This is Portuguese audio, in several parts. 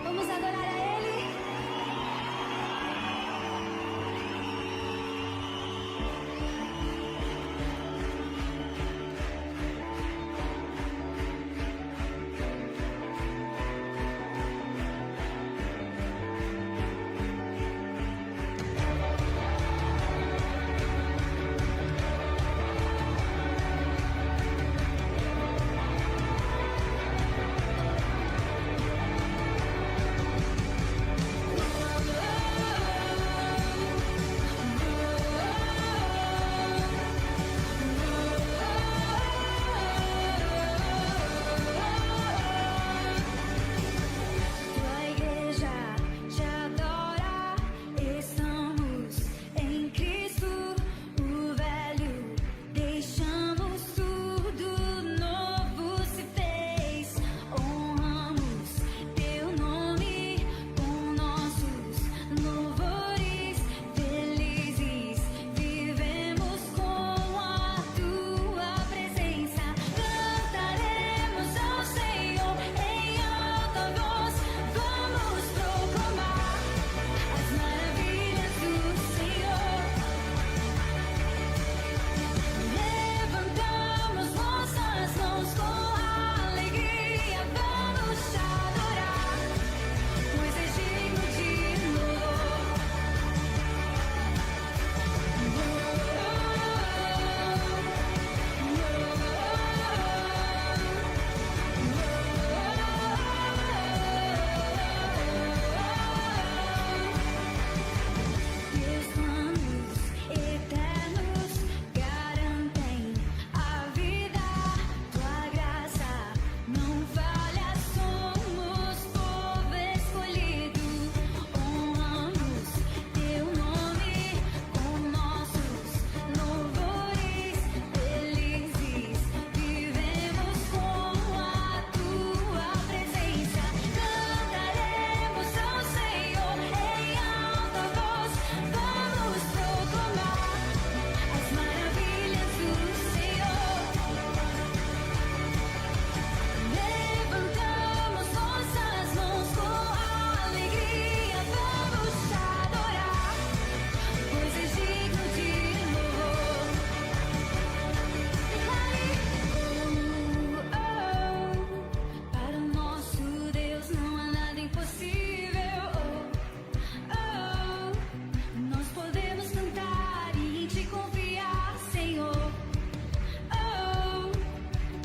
Vamos adorar a Ele. Tua igreja te adora, estamos em Cristo, o velho deixamos, tudo novo se fez. Honramos teu nome com nossos louvores, felizes vivemos com a tua presença. Cantaremos ao Senhor em alta voz, vamos proclamar as maravilhas do Senhor. Levantamos nossas mãos com alegria, vamos te adorar, pois és digno de louvor. Teus planos eternos garantem a vida, tua graça não falha, somos povo escolhido. Honramos teu nome com nossos louvores, felizes vivemos com a tua presença. Cantaremos ao Senhor em alta voz, vamos proclamar as maravilhas do Senhor. Levantamos nossas mãos com alegria, vamos te adorar, pois és digno de louvor. Para o nosso Deus não há nada impossível. Nós podemos cantar e te confiar, Senhor.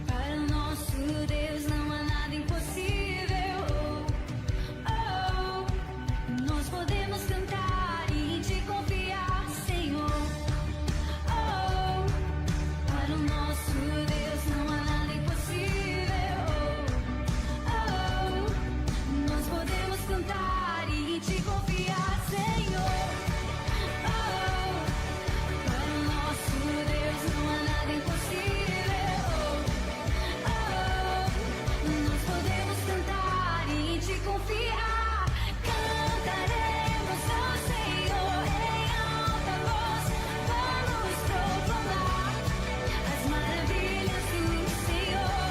Para o nosso Deus não há nada impossível. Nós podemos cantar e te confiar, Senhor. Para o nosso Deus não há nada impossível. Nós podemos cantar e te confiar, Senhor. Para o nosso Deus não há nada impossível. Nós podemos cantar e te confiar. Cantaremos ao Senhor em alta voz, vamos proclamar as maravilhas do Senhor.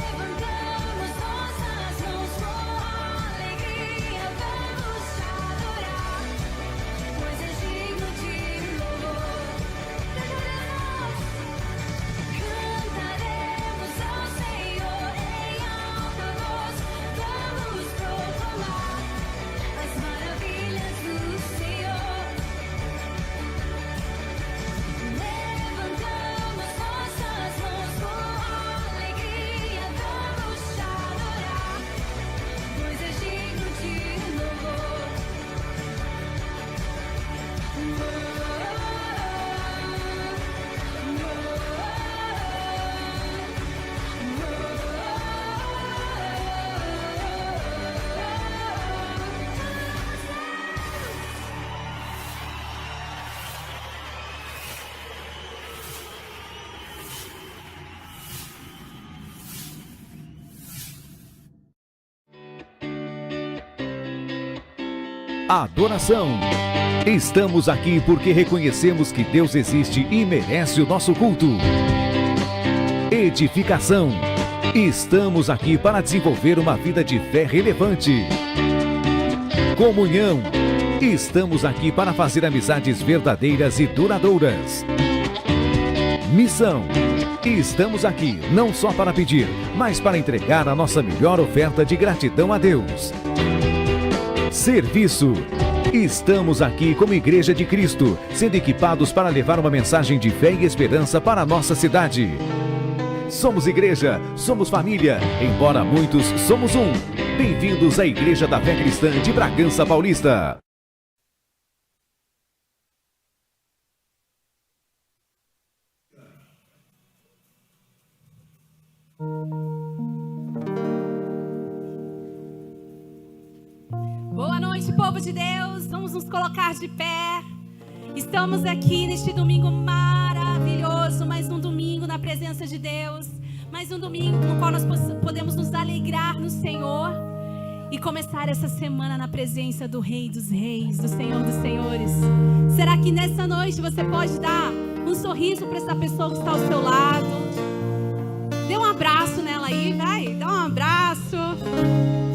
Levantamos nossas mãos com alegria, vamos te adorar, pois és digno de louvor. Cantaremos ao Senhor em alta voz, vamos proclamar as maravilhas do Senhor. Levantamos nossas mãos com alegria, vamos te adorar, pois és digno de louvor. Adoração. Estamos aqui porque reconhecemos que Deus existe e merece o nosso culto. Edificação. Estamos aqui para desenvolver uma vida de fé relevante. Comunhão. Estamos aqui para fazer amizades verdadeiras e duradouras. Missão. Estamos aqui não só para pedir, mas para entregar a nossa melhor oferta de gratidão a Deus. Serviço. Estamos aqui como Igreja de Cristo, sendo equipados para levar uma mensagem de fé e esperança para a nossa cidade. Somos igreja, somos família, embora muitos somos um. Bem-vindos à Igreja da Fé Cristã de Bragança Paulista. Boa noite, povo de Deus. Vamos nos colocar de pé. Estamos aqui neste domingo maravilhoso, mais um domingo na presença de Deus, mais um domingo no qual nós podemos nos alegrar no Senhor e começar essa semana na presença do Rei dos Reis, do Senhor dos Senhores. Será que nessa noite você pode dar um sorriso para essa pessoa que está ao seu lado? Dê um abraço nela aí, vai, dá um abraço.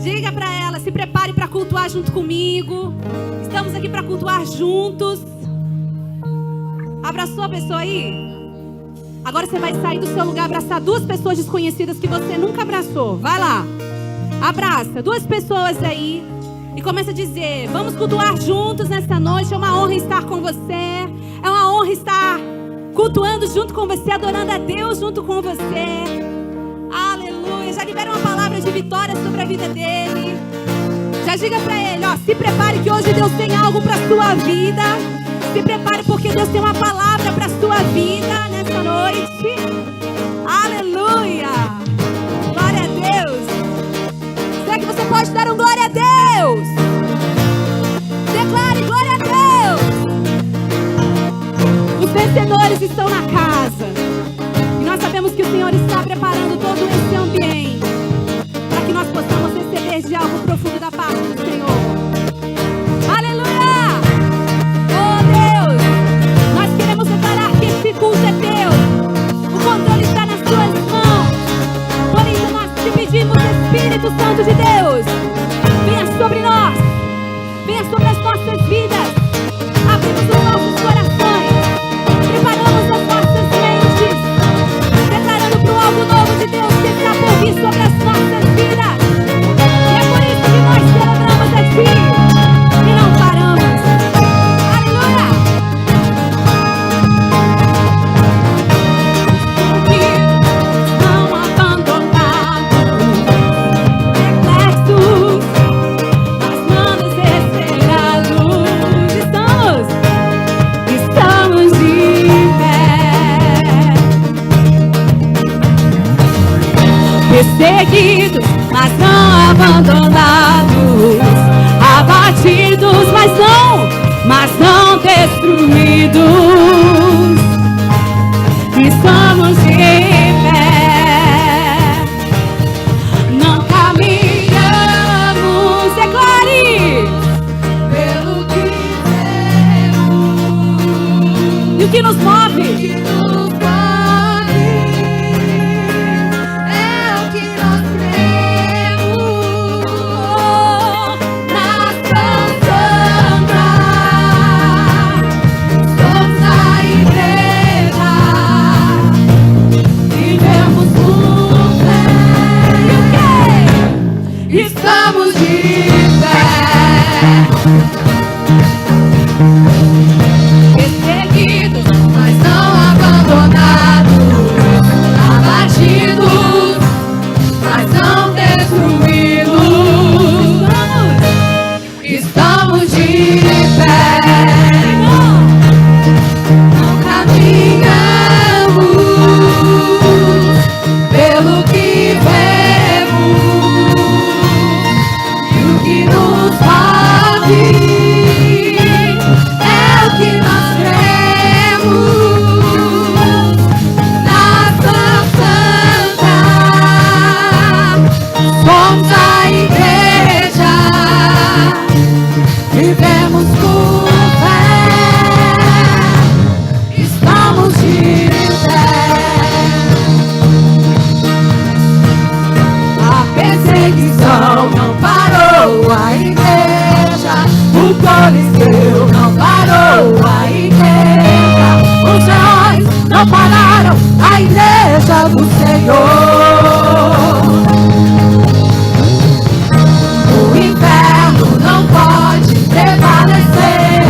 Diga para ela, se prepare para cultuar junto comigo. Estamos aqui para cultuar juntos. Abraçou a pessoa aí? Agora você vai sair do seu lugar, abraçar duas pessoas desconhecidas que você nunca abraçou. Vai lá. Abraça duas pessoas aí e começa a dizer: vamos cultuar juntos nessa noite. É uma honra estar com você. É uma honra estar cultuando junto com você, adorando a Deus junto com você. Aleluia. Já libera uma palavra de vitória sobre a vida dele. Já diga pra ele, ó, se prepare que hoje Deus tem algo pra sua vida. Se prepare porque Deus tem uma palavra pra sua vida nessa noite. Aleluia. Glória a Deus. Será que você pode dar um glória a Deus? Declare glória a Deus. Os vencedores estão na casa. E nós sabemos que o Senhor está preparando todo esse ambiente para que nós possamos receber de algo profundo da parte do Senhor. Aleluia! Oh Deus! Nós queremos declarar que esse culto é teu. O controle está nas tuas mãos. Por isso nós te pedimos, Espírito Santo de Deus, venha sobre nós. Venha sobre as nossas vidas. Abrimos os nossos corações. Preparamos as nossas mentes. Declarando para o algo novo de Deus que está por vir sobre as nossas vidas. E é por isso que nós celebramos aqui e não paramos. Aleluia! Não abandonados, perplexos, mas não desesperados. Estamos de pé. Perseguidos, mas não abandonados, abatidos, mas não destruídos. Estamos de pé. Não caminhamos, declare, pelo que vemos. E o que nos move? Somos não pararam a igreja do Senhor. O inferno não pode prevalecer.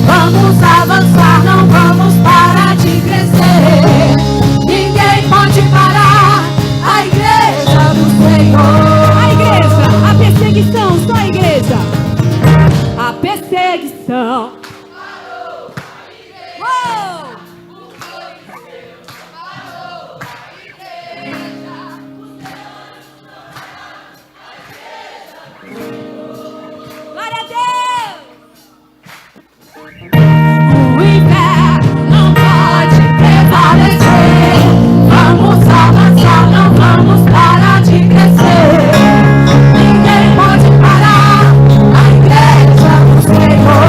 Vamos avançar, não vamos parar de crescer. Ninguém pode parar a igreja do Senhor. A igreja, a perseguição, só a igreja. A perseguição. Glória a Deus! O inferno não pode prevalecer. Vamos avançar, não vamos parar de crescer. Ninguém pode parar a igreja do Senhor.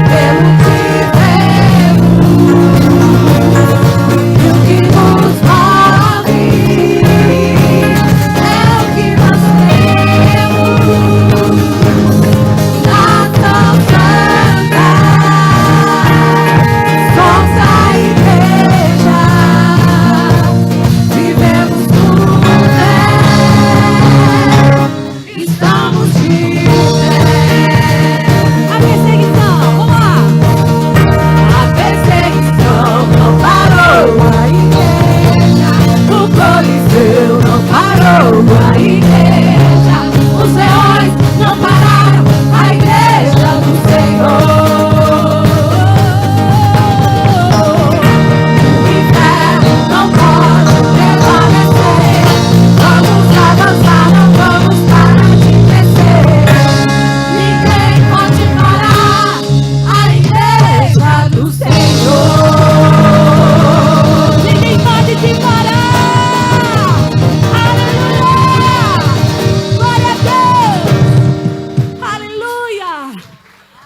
Pelo que vemos e o que nos move é o que nós temos. Nação Santa, somos a igreja, vivemos no céu, estamos de pé. A perseguição, vamos lá. A perseguição não parou a igreja. O Coliseu não parou a igreja. Os leões não pararam a igreja do Senhor. O inferno não pode prevalecer. Vamos avançar, não vamos parar de crescer. Ninguém pode parar a igreja do Senhor. Ninguém pode te parar. Aleluia! Glória a Deus! Aleluia!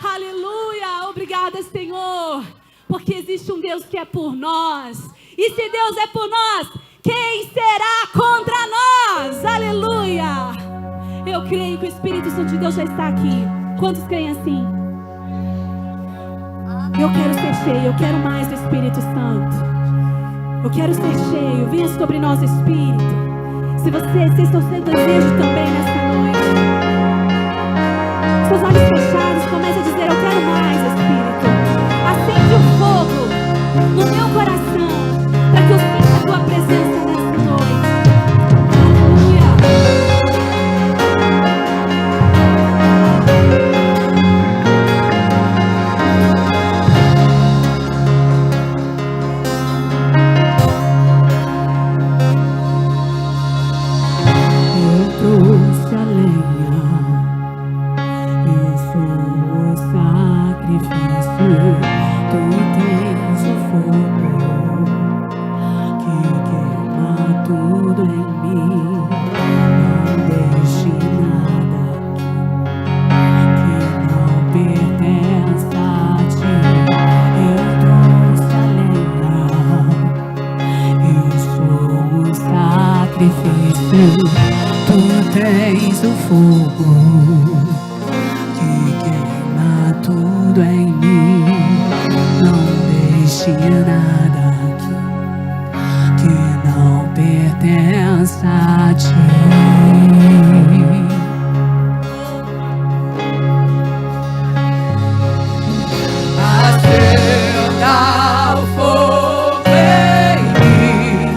Aleluia! Obrigada, Senhor, porque existe um Deus que é por nós. E se Deus é por nós, quem será contra nós? Aleluia! Eu creio que o Espírito Santo de Deus já está aqui. Quantos creem assim? Eu quero ser cheio, eu quero mais do Espírito Santo. Eu quero ser cheio, venha sobre nós, Espírito. Se vocês estão sendo desejo também nessa noite, seus olhos fechados, comece a dizer: eu quero mais, Espírito. Acende um fogo no meu coração, para que eu sinta a tua presença nessa noite. Aleluia. Eu trouxe a lenha, eu sou o sacrifício, tu tens o fogo que queima tudo em mim. Não deixe nada que não pertença a ti. Eu trouxe a lenha, eu sou o sacrifício. Tu tens o fogo que queima tudo em mim. Não deixe nada que não pertença a ti. Acenda o fogo em mim,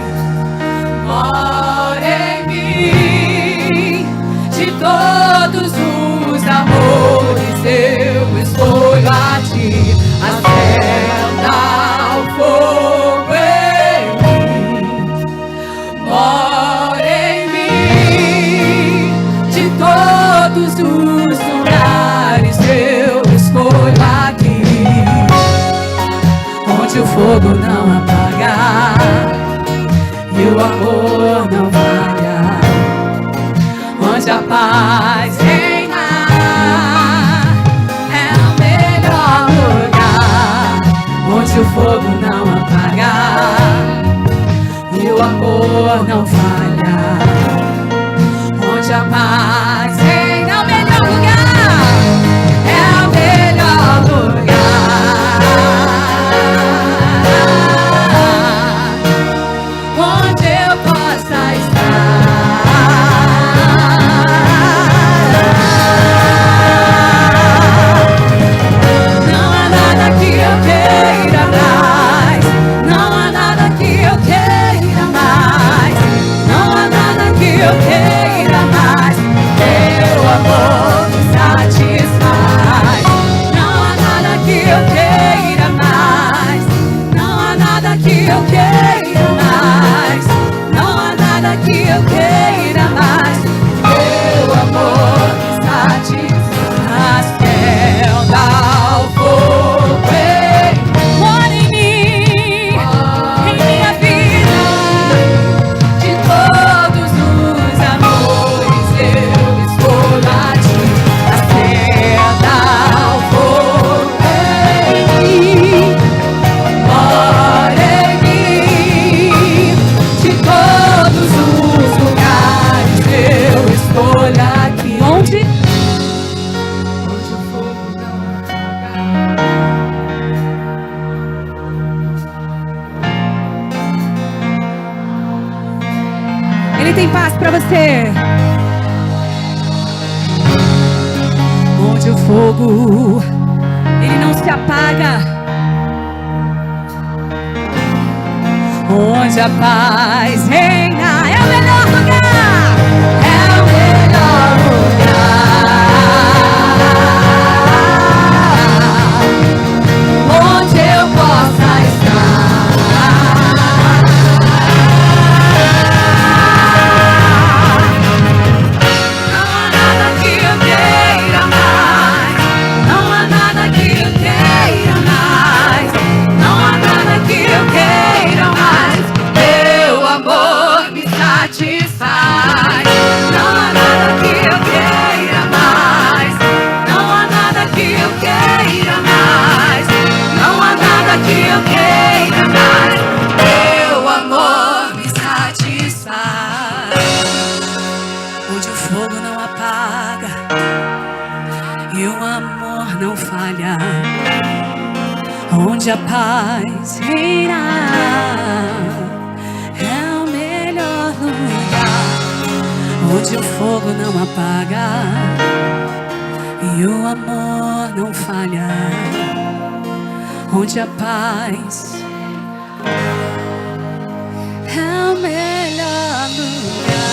mora em mim. De todos os amores eu escolho a ti. Acenda o fogo em mim, mora em mim. De todos os lugares eu escolho aqui, onde o fogo não apaga e o amor não falha, onde a paz reina, é o melhor lugar, onde o fogo não apaga e o amor não falha, onde a paz reina, é o melhor lugar, é tem paz para você. Onde o fogo, ele não se apaga. Onde a paz reina, é o melhor lugar. É o melhor lugar onde eu possa estar. Não há nada que eu queira mais. Não há nada que eu queira mais. Não há nada que eu queira mais. Teu amor me satisfaz. Não há nada que eu queira mais. Não há nada que eu queira mais. Não há nada que eu queira mais. Teu amor me satisfaz. Onde o fogo não apaga e o amor não falha. Onde a paz reina, é o melhor lugar. Onde o fogo não apaga e o amor não falha. Onde a paz é o melhor lugar.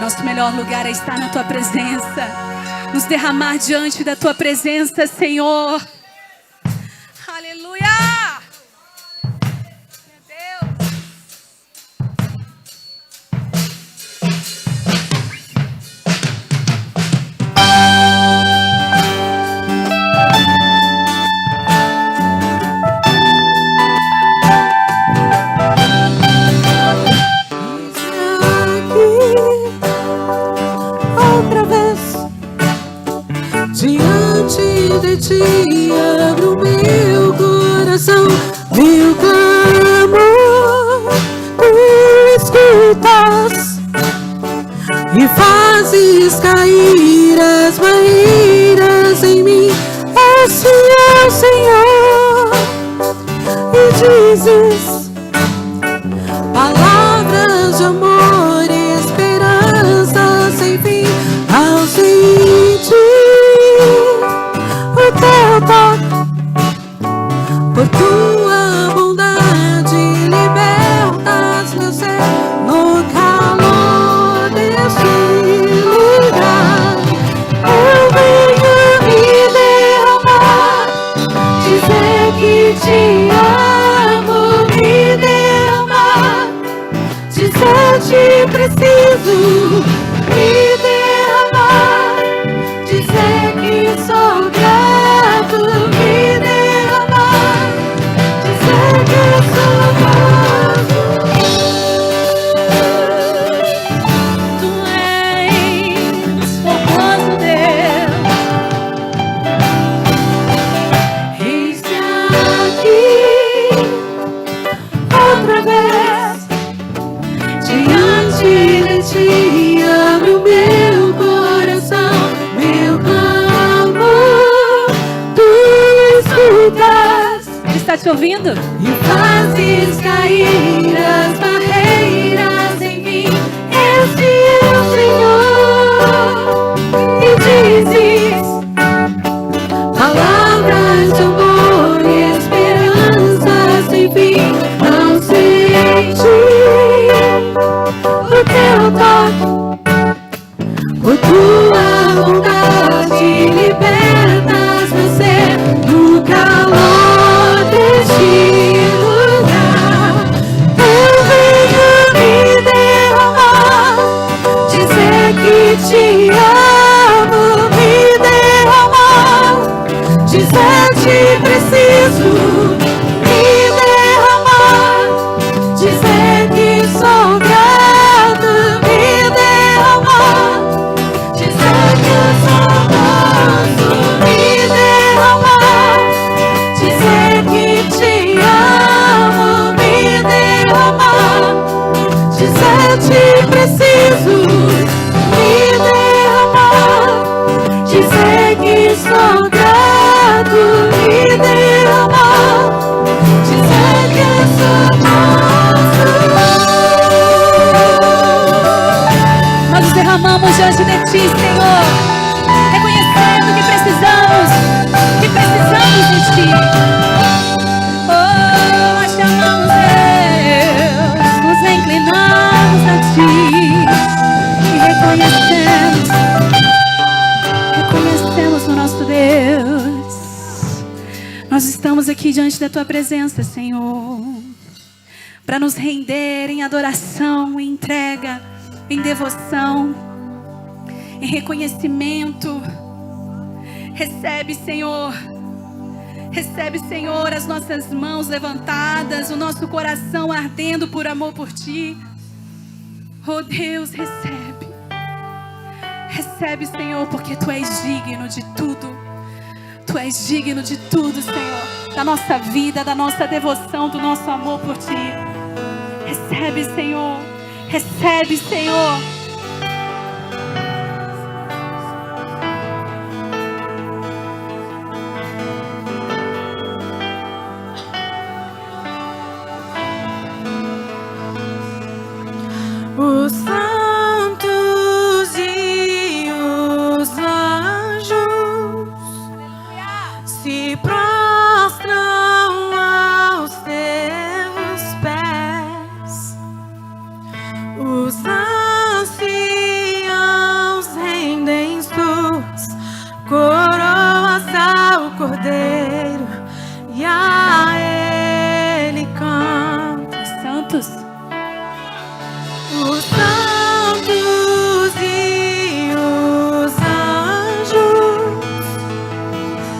Nosso melhor lugar é estar na tua presença, nos derramar diante da tua presença, Senhor. Aleluia! Meu Deus! Outra vez diante de ti abro meu coração, meu clamor tu escutas e fazes cair as barreiras em mim. Este é o Senhor e dizes palavras de amor e esperança sem fim. Ao sentir o teu toque, por tua bondade libertas meu ser no calor deste lugar. Eu venho me derramar, dizer que te amo, me derramar, dizer te preciso, me derramar, dizer que sou grato, me derramar, dizer que sou grato. Tu és formoso, Deus. Eis-me aqui outra vez diante de ti abro meu coração, meu clamor tu escutas Ele está te ouvindo? e fazes cair as barreiras em mim. Este é o Senhor e dizes palavras de amor e esperança sem fim. Não senti o teu toque, por tua bondade libertas meu ser no calor deste lugar. Eu venho me derramar, dizer que te amo, me derramar, dizer te preciso, me derramar, dizer que sou grato, me derramar, dizer que eu sou manso, me derramar, dizer que te amo, me derramar, dizer te preciso, me derramar, dizer que sou grato, me derramar. Nós estamos aqui diante da Tua presença, Senhor, para nos render em adoração, em entrega, em devoção, em reconhecimento. Recebe, Senhor, as nossas mãos levantadas, o nosso coração ardendo por amor por Ti. Oh Deus, recebe, Senhor, porque Tu és digno de tudo. Tu és digno de tudo, Senhor, da nossa vida, da nossa devoção, do nosso amor por Ti. Recebe, Senhor, recebe, Senhor. Os santos e os anjos se prostram aos teus pés. Os anciãos rendem suas coroas ao Cordeiro e a Ele cantam. Santos, Os santos e os anjos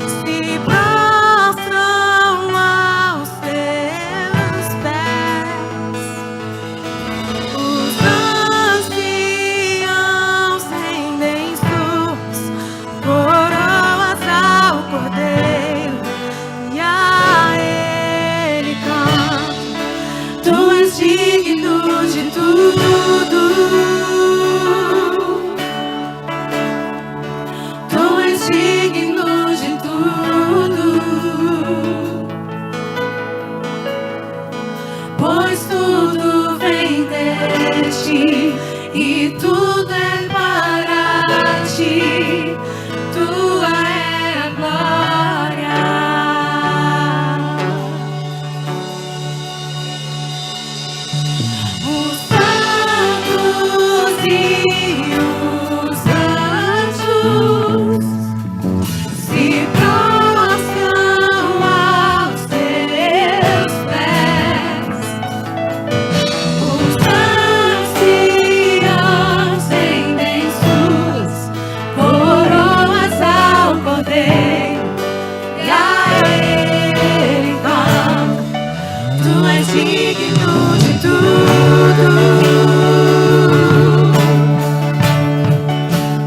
se prostram aos teus pés. Os anciãos rendem suas coroas ao Cordeiro e a Ele cantam. Tu és digno de tudo. Tu és digno de tudo. Pois tudo vem de Ti e tudo é para Ti. Tua é a glória. Os santos e os anjos se prostram aos teus pés. Os anciãos rendem suas coroas ao Cordeiro e a Ele cantam. Tu és digno de tudo.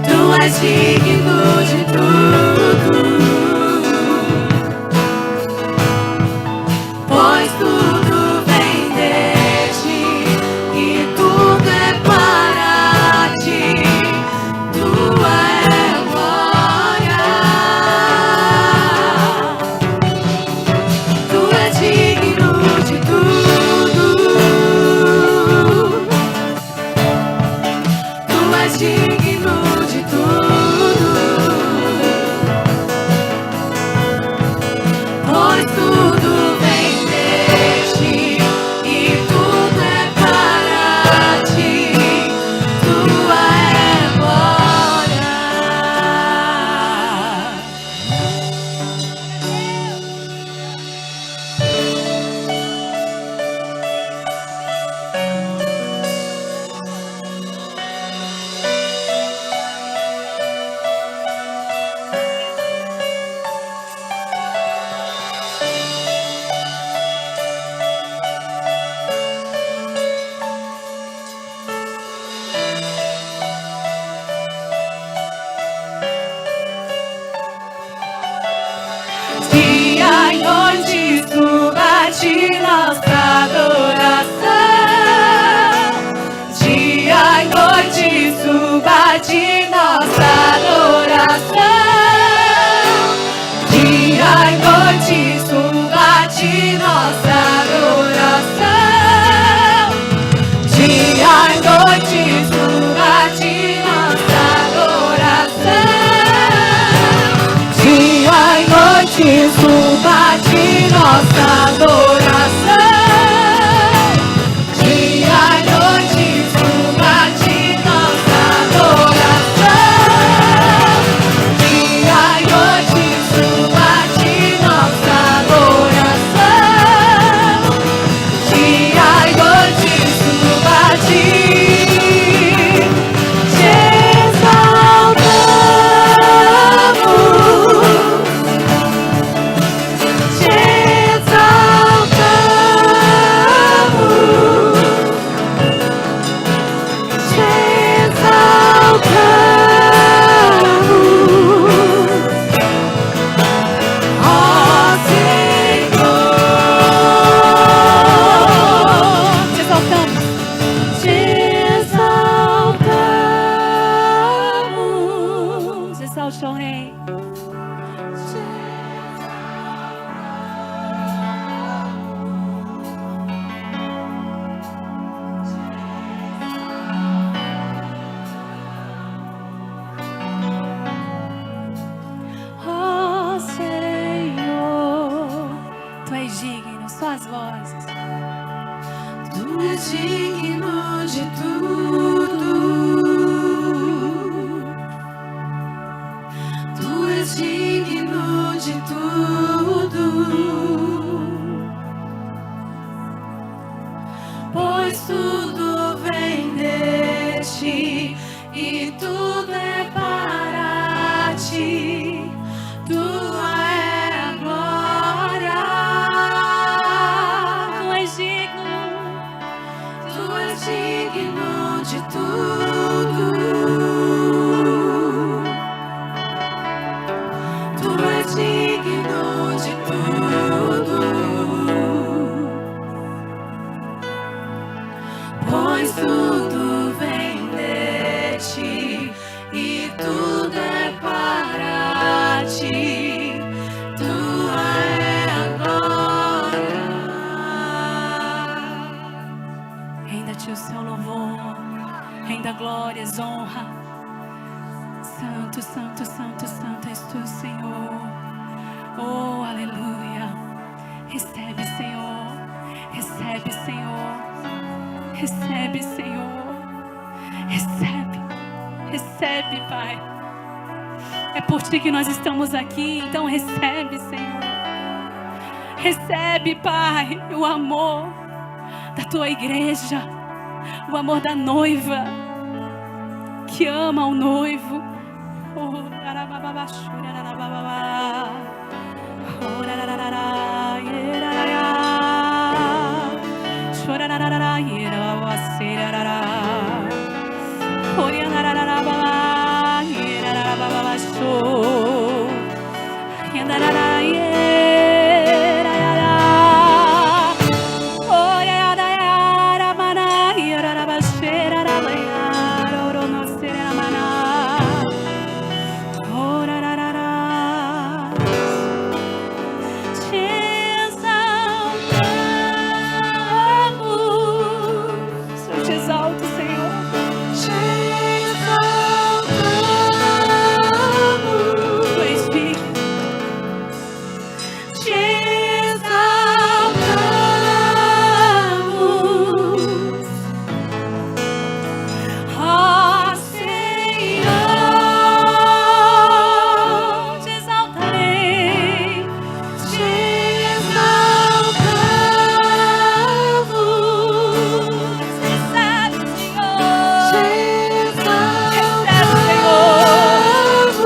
Tu és digno de tudo. Pois tudo vem de Ti e tudo é para Ti. Tua é a glória. Tu és digno de tudo. Tu és digno de tudo. Pois tudo vem de Ti e tudo é para Ti. Tua é a glória. Dia e noite suba a Ti nossa adoração. Dia e noite suba a Ti nossa adoração. Dia e noite suba a Ti nossa adoração. Dia e noite suba a Ti nossa adoração. Dia e noite suba a Ti nossa adoração. Dia e noite suba a Ti nossa adoração. Dia e noite suba a Ti nossa és digno de tudo. Tu és digno de tudo. Pois tudo vem de ti e tudo é para ti. Tua é a glória. Tu és digno de tudo. Tu és digno de tudo. Pois tudo vem de ti e tudo é para ti. Tua é a glória. Renda-te o seu louvor, renda glórias, honra. Santo, santo, santo, santo és tu, Senhor. Oh, aleluia. Recebe, Senhor. Recebe, Senhor. Recebe, Senhor. Recebe. Recebe, Pai. É por ti que nós estamos aqui, então recebe, Senhor. Recebe, Pai, o amor da tua igreja, o amor da noiva que ama o noivo. Oh, arabababashura, arabababa. Oh, rararara, yerarara. Chorararara, yerababasirarara. Oh, yanararababa, yerarabababasho. Yanarara, yerarara. Oh, yarara, mana, yerarabashirarara, oronoseramana. Oh, rararara. Te exaltamos. Eu te exalto, Senhor. Te exaltamos. Tu és digno. Te exaltamos. Ó Senhor, Te exaltarei. te exaltamos. Recebe, Te Senhor. exaltamos.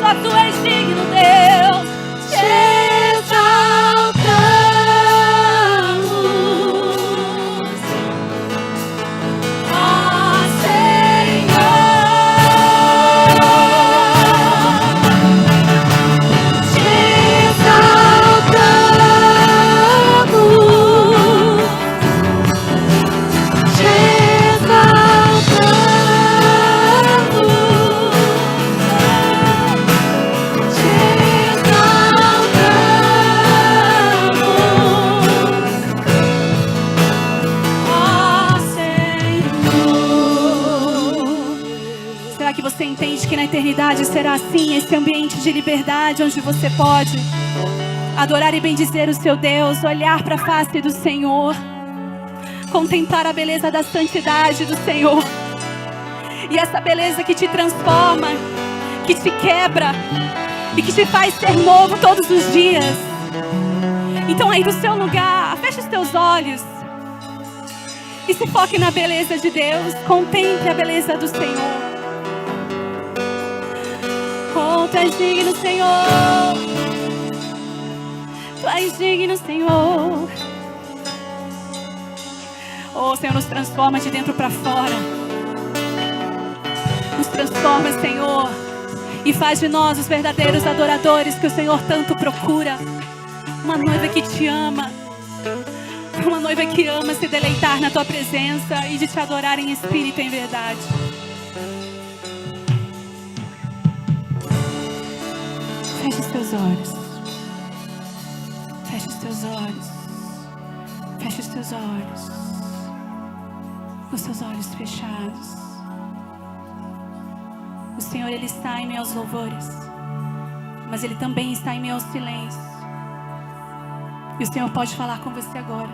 Só tu és digno, Deus. Te exaltamos. Ó Senhor, te exaltamos. Te Será que você entende que na eternidade será assim, esse ambiente de liberdade onde você pode adorar e bendizer o seu Deus, olhar para a face do Senhor, contemplar a beleza da santidade do Senhor, e essa beleza que te transforma, que te quebra e que te faz ser novo todos os dias. Então aí do seu lugar, feche os teus olhos e se foque na beleza de Deus. Contemple a beleza do Senhor. Oh, tu és digno, Senhor. Tu és digno, Senhor. Oh, Senhor, nos transforma de dentro para fora. Nos transforma, Senhor, e faz de nós os verdadeiros adoradores que o Senhor tanto procura. Uma noiva que te ama. Uma noiva que ama se deleitar na tua presença e de te adorar em espírito e em verdade. Feche os teus olhos. Feche os teus olhos. Feche os teus olhos. Os seus olhos fechados. O Senhor, Ele está em meio aos louvores, mas Ele também está em meio ao silêncio. E o Senhor pode falar com você agora.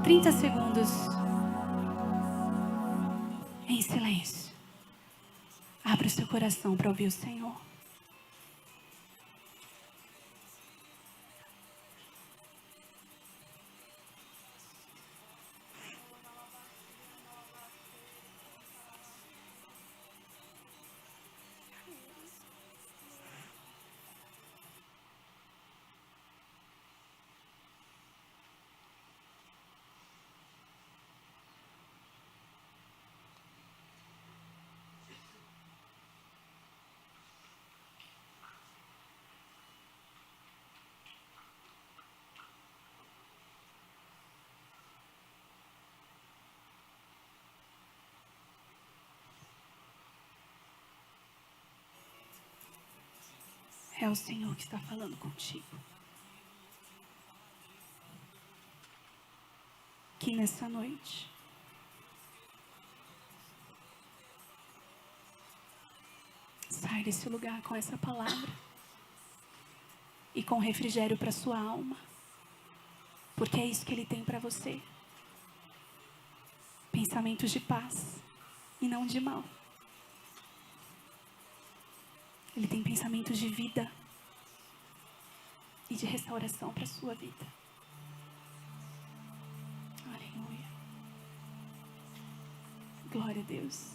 30 segundos em silêncio. Abra o seu coração para ouvir o Senhor. É o Senhor que está falando contigo. Que nessa noite sai desse lugar com essa palavra e com refrigério para sua alma, porque é isso que Ele tem para você. Pensamentos de paz e não de mal. Ele tem pensamentos de vida e de restauração para a sua vida. Aleluia. Glória a Deus.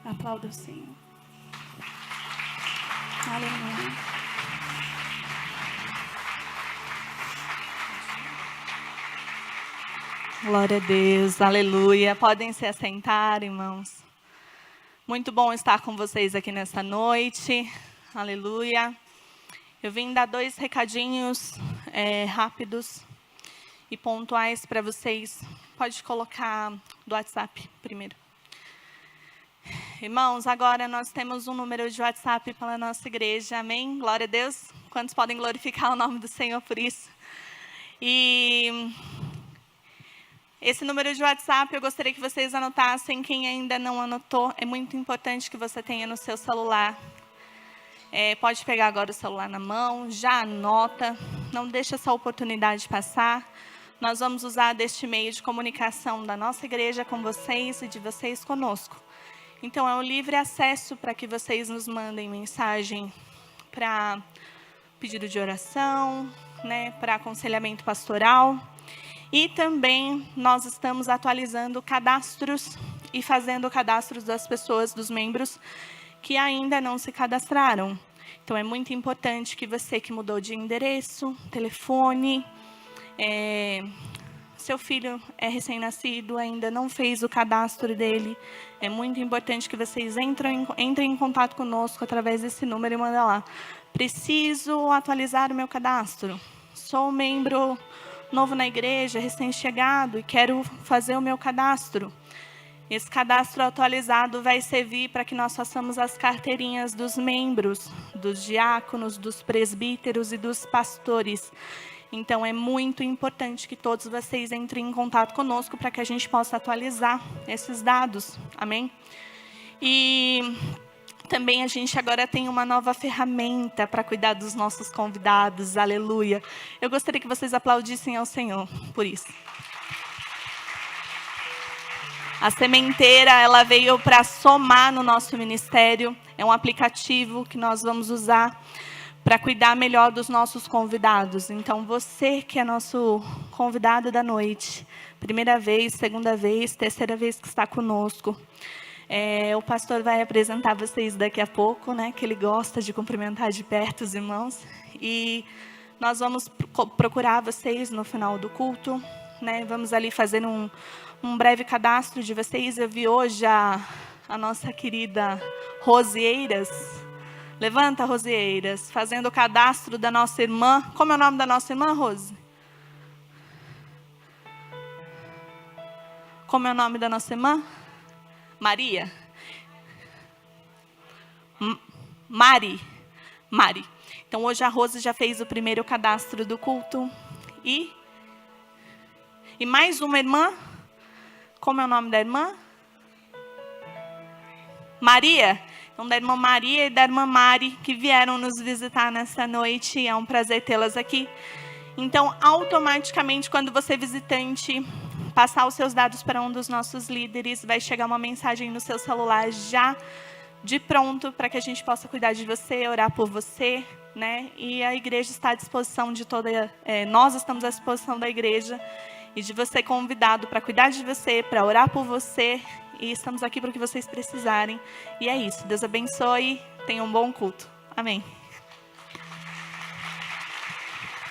Aplauda o Senhor. Aleluia. Glória a Deus, aleluia. Podem se assentar, irmãos. Muito bom estar com vocês aqui nessa noite. Aleluia. Eu vim dar 2 recadinhos rápidos e pontuais para vocês. Pode colocar do WhatsApp primeiro. Irmãos, agora nós temos um número de WhatsApp para a nossa igreja. Amém? Glória a Deus. Quantos podem glorificar o nome do Senhor por isso? E esse número de WhatsApp eu gostaria que vocês anotassem. Quem ainda não anotou, é muito importante que você tenha no seu celular. Pode pegar agora o celular na mão, já anota, não deixa essa oportunidade passar. Nós vamos usar deste meio de comunicação da nossa igreja com vocês e de vocês conosco. Então, é um livre acesso para que vocês nos mandem mensagem para pedido de oração, né, para aconselhamento pastoral. E também nós estamos atualizando cadastros e fazendo cadastros das pessoas, dos membros que ainda não se cadastraram. Então, é muito importante que você que mudou de endereço, telefone, seu filho é recém-nascido, ainda não fez o cadastro dele, é muito importante que vocês entrem em contato conosco através desse número e mandem lá. Preciso atualizar o meu cadastro. Sou membro novo na igreja, recém-chegado, e quero fazer o meu cadastro. Esse cadastro atualizado vai servir para que nós façamos as carteirinhas dos membros, dos diáconos, dos presbíteros e dos pastores. Então, é muito importante que todos vocês entrem em contato conosco para que a gente possa atualizar esses dados. Amém? E também a gente agora tem uma nova ferramenta para cuidar dos nossos convidados. Aleluia. Eu gostaria que vocês aplaudissem ao Senhor por isso. A sementeira, ela veio para somar no nosso ministério. É um aplicativo que nós vamos usar para cuidar melhor dos nossos convidados. Então, você que é nosso convidado da noite, primeira vez, segunda vez, terceira vez que está conosco, o pastor vai apresentar vocês daqui a pouco, né? Que ele gosta de cumprimentar de perto os irmãos. E nós vamos procurar vocês no final do culto, né? Vamos ali fazer um breve cadastro de vocês. Eu vi hoje a nossa querida Rosieiras. Levanta, Rosieiras, fazendo o cadastro da nossa irmã. Como é o nome da nossa irmã, Rose? Como é o nome da nossa irmã? Maria? Mari. Então, hoje a Rose já fez o primeiro cadastro do culto. E mais uma irmã? Como é o nome da irmã? Maria. Então, da irmã Maria e da irmã Mari, que vieram nos visitar nessa noite. É um prazer tê-las aqui. Então, automaticamente, quando você visitante passar os seus dados para um dos nossos líderes, vai chegar uma mensagem no seu celular já de pronto para que a gente possa cuidar de você, orar por você, né? E a igreja está à disposição de nós estamos à disposição da igreja e de você convidado para cuidar de você, para orar por você, e estamos aqui para o que vocês precisarem. E é isso. Deus abençoe. Tenha um bom culto. Amém.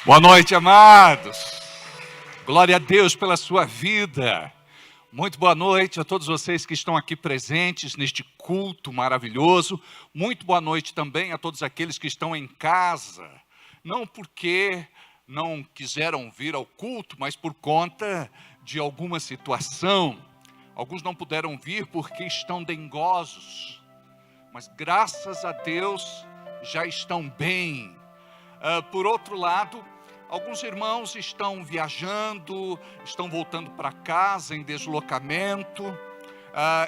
Boa noite, amados. Glória a Deus pela sua vida. Muito boa noite a todos vocês que estão aqui presentes neste culto maravilhoso. Muito boa noite também a todos aqueles que estão em casa. Não porque não quiseram vir ao culto, mas por conta de alguma situação. Alguns não puderam vir porque estão dengosos. Mas graças a Deus já estão bem. Por outro lado, alguns irmãos estão viajando, estão voltando para casa em deslocamento,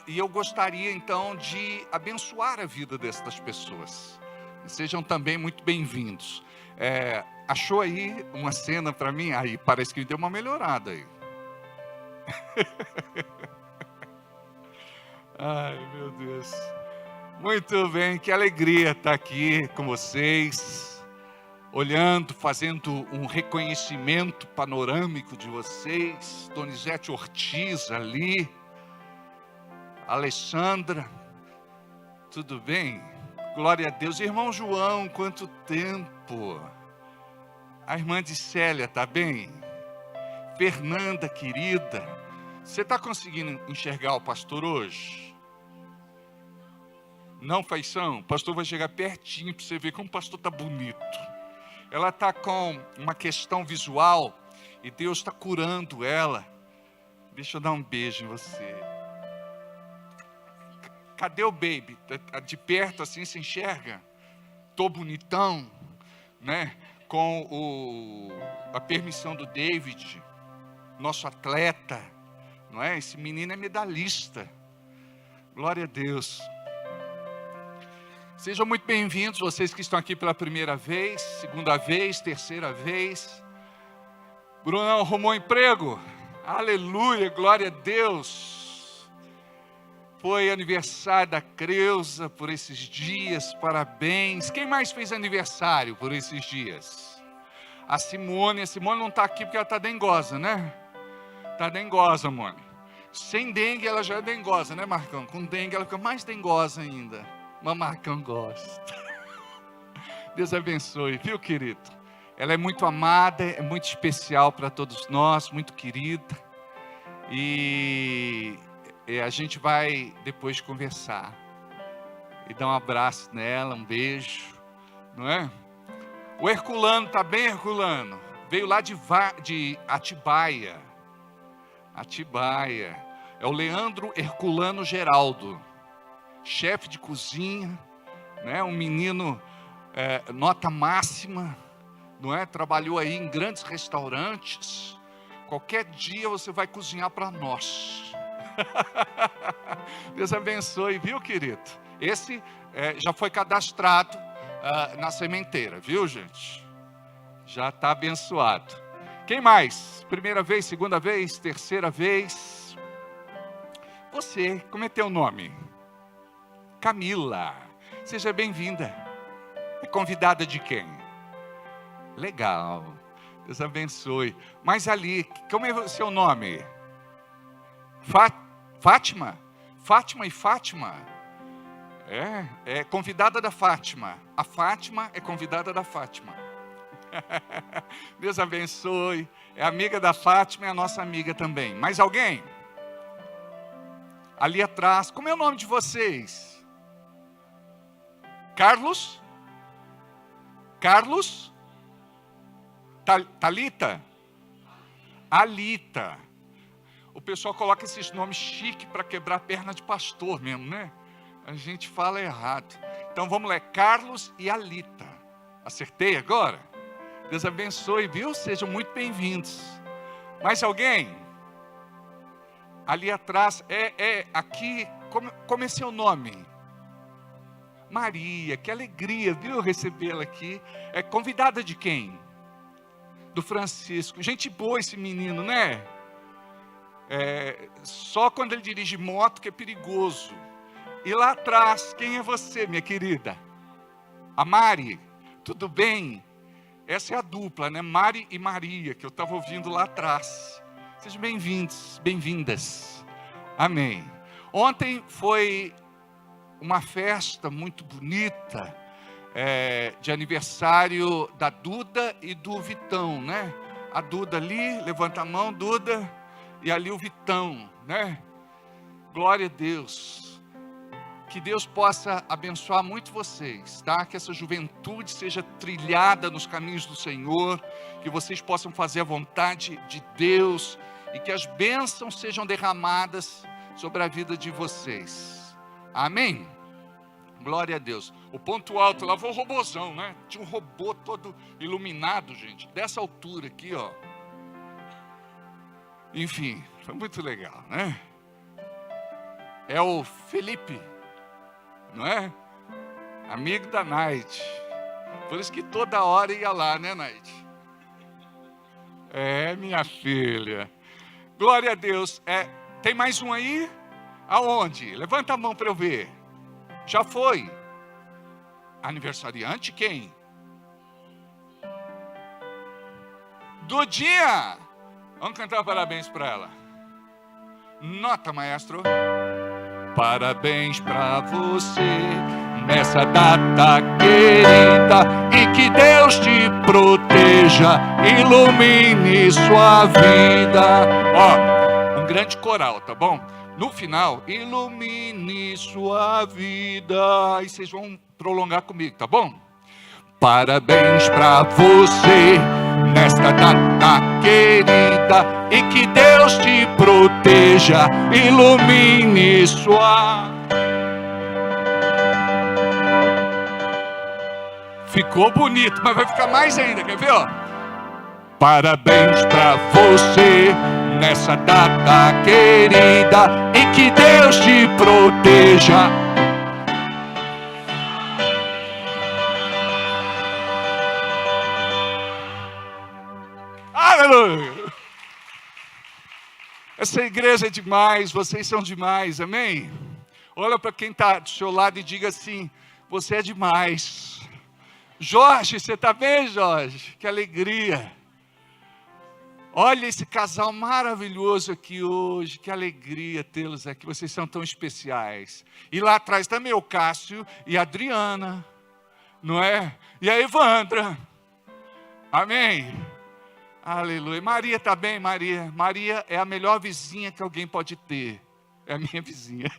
e eu gostaria então de abençoar a vida destas pessoas. Sejam também muito bem-vindos. Achou aí uma cena para mim? Aí parece que deu uma melhorada aí. Ai, meu Deus. Muito bem, que alegria estar aqui com vocês. Olhando, fazendo um reconhecimento panorâmico de vocês. Donizete Ortiz ali. Alessandra, tudo bem? Glória a Deus. Irmão João, quanto tempo. A irmã de Célia, tá bem? Fernanda, querida. Você está conseguindo enxergar o pastor hoje? Não, Faição? O pastor vai chegar pertinho para você ver como o pastor está bonito. Ela está com uma questão visual e Deus está curando ela. Deixa eu dar um beijo em você. Cadê o baby? De perto assim se enxerga? Tô bonitão, né? Com a permissão do David, nosso atleta, não é? Esse menino é medalhista. Glória a Deus. Sejam muito bem-vindos, vocês que estão aqui pela primeira vez, segunda vez, terceira vez. Brunão, arrumou emprego? Aleluia, glória a Deus. Foi aniversário da Creuza por esses dias, parabéns. Quem mais fez aniversário por esses dias? A Simone não está aqui porque ela está dengosa, né? Está dengosa, Mone. Sem dengue ela já é dengosa, né, Marcão? Com dengue ela fica mais dengosa ainda. Mas Marcão gosta. Deus abençoe, viu, querido? Ela é muito amada, é muito especial para todos nós, muito querida. E a gente vai depois conversar. E dar um abraço nela, um beijo. Não é? O Herculano, tá bem, Herculano? Veio lá de Atibaia. Atibaia. É o Leandro Herculano Geraldo. Chefe de cozinha, né? Um menino nota máxima, não é? Trabalhou aí em grandes restaurantes. Qualquer dia você vai cozinhar para nós. Deus abençoe, viu, querido? Esse já foi cadastrado na sementeira, viu, gente? Já está abençoado. Quem mais? Primeira vez, segunda vez, terceira vez? Você, como é teu nome? Camila, seja bem-vinda. É convidada de quem? Legal, Deus abençoe. Mas ali, como é o seu nome? Fátima? Fátima e Fátima? É convidada da Fátima. A Fátima é convidada da Fátima. Deus abençoe. É amiga da Fátima e a nossa amiga também. Mais alguém? Ali atrás, como é o nome de vocês? Carlos? Carlos? Talita? Alita. O pessoal coloca esses nomes chiques para quebrar a perna de pastor mesmo, né? A gente fala errado. Então vamos lá, Carlos e Alita. Acertei agora? Deus abençoe, viu? Sejam muito bem-vindos. Mais alguém? Ali atrás, aqui, como é seu nome? Maria, que alegria, viu, recebê-la aqui. É convidada de quem? Do Francisco. Gente boa esse menino, né? Só quando ele dirige moto que é perigoso. E lá atrás, quem é você, minha querida? A Mari, tudo bem? Essa é a dupla, né? Mari e Maria, que eu estava ouvindo lá atrás. Sejam bem-vindos, bem-vindas. Amém. Ontem foi uma festa muito bonita, de aniversário da Duda e do Vitão, né? A Duda ali, levanta a mão, Duda, e ali o Vitão, né? Glória a Deus. Que Deus possa abençoar muito vocês, tá? Que essa juventude seja trilhada nos caminhos do Senhor, que vocês possam fazer a vontade de Deus e que as bênçãos sejam derramadas sobre a vida de vocês. Amém? Glória a Deus. O ponto alto lá foi o robôzão, né? Tinha um robô todo iluminado, gente, dessa altura aqui, ó. Enfim, foi muito legal, né? É o Felipe, não é? Amigo da Night. Por isso que toda hora ia lá, né, Night? Minha filha. Glória a Deus. Tem mais um aí? Aonde? Levanta a mão para eu ver. Já foi. Aniversariante quem? Dudinha. Vamos cantar parabéns para ela. Nota, maestro. Parabéns pra você nessa data querida e que Deus te proteja, ilumine sua vida. Ó, um grande coral, tá bom? No final, ilumine sua vida. E vocês vão prolongar comigo, tá bom? Parabéns pra você nesta data querida e que Deus te proteja, ilumine sua... Ficou bonito, mas vai ficar mais ainda, quer ver, ó? Parabéns pra você nessa data querida e que Deus te proteja. Aleluia! Essa igreja é demais, vocês são demais, amém? Olha para quem está do seu lado e diga assim: você é demais. Jorge, você está bem, Jorge? Que alegria. Olha esse casal maravilhoso aqui hoje, que alegria tê-los aqui, vocês são tão especiais. E lá atrás também o Cássio e a Adriana, não é? E a Evandra, amém? Aleluia. Maria está bem, Maria? Maria é a melhor vizinha que alguém pode ter, é a minha vizinha.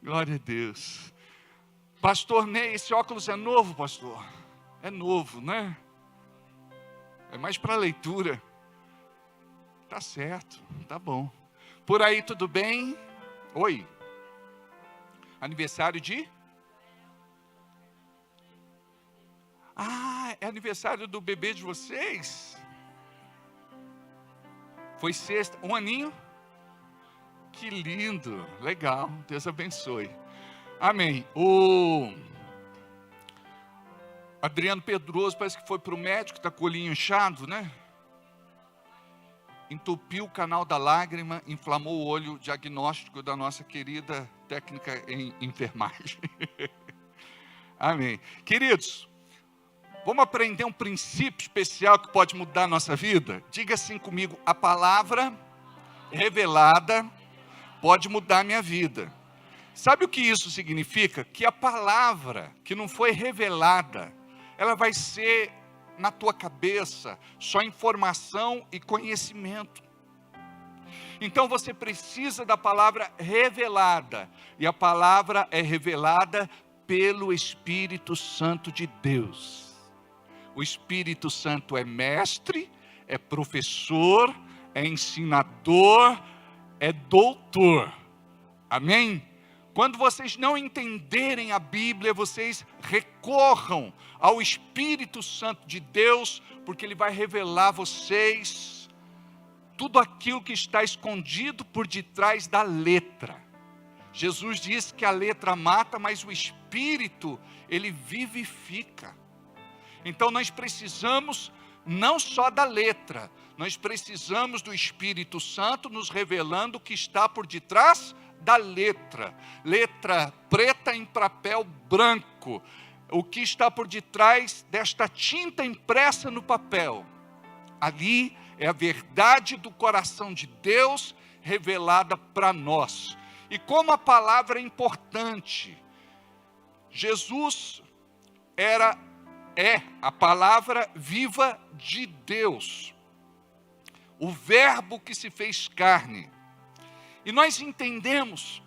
Glória a Deus. Pastor Ney, esse óculos é novo, pastor? É novo, né? É mais para leitura. Tá certo, tá bom. Por aí tudo bem? Oi. Aniversário de? Ah, é aniversário do bebê de vocês? Foi sexta, um aninho? Que lindo, legal, Deus abençoe. Amém. O Adriano Pedroso parece que foi para o médico, está com o olhinho inchado, né? Entupiu o canal da lágrima, inflamou o olho, diagnóstico da nossa querida técnica em enfermagem. Amém. Queridos, vamos aprender um princípio especial que pode mudar a nossa vida? Diga assim comigo: a palavra revelada pode mudar a minha vida. Sabe o que isso significa? Que a palavra que não foi revelada, ela vai ser na tua cabeça só informação e conhecimento. Então você precisa da palavra revelada, e a palavra é revelada pelo Espírito Santo de Deus. O Espírito Santo é mestre, é professor, é ensinador, é doutor. Amém? Quando vocês não entenderem a Bíblia, vocês recorram ao Espírito Santo de Deus, porque Ele vai revelar a vocês tudo aquilo que está escondido por detrás da letra. Jesus disse que a letra mata, mas o Espírito, Ele vivifica. Então nós precisamos não só da letra. Nós precisamos do Espírito Santo nos revelando o que está por detrás da letra. Letra preta em papel branco. O que está por detrás desta tinta impressa no papel. Ali é a verdade do coração de Deus revelada para nós. E como a palavra é importante. Jesus é a palavra viva de Deus. O verbo que se fez carne. E nós entendemos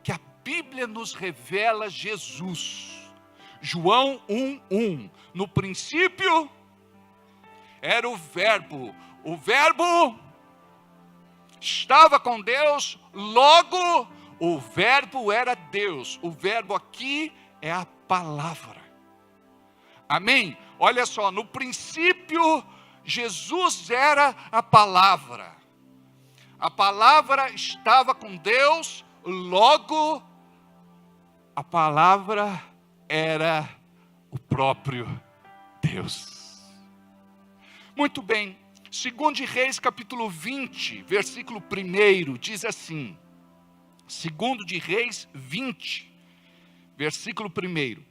que a Bíblia nos revela Jesus. João 1:1. No princípio era o verbo. O verbo estava com Deus, logo o verbo era Deus. O verbo aqui é a palavra. Amém? Olha só, no princípio Jesus era a palavra. A palavra estava com Deus, logo a palavra era o próprio Deus. Muito bem. 2 Reis, capítulo 20, versículo 1, diz assim. 2 Reis 20, versículo 1.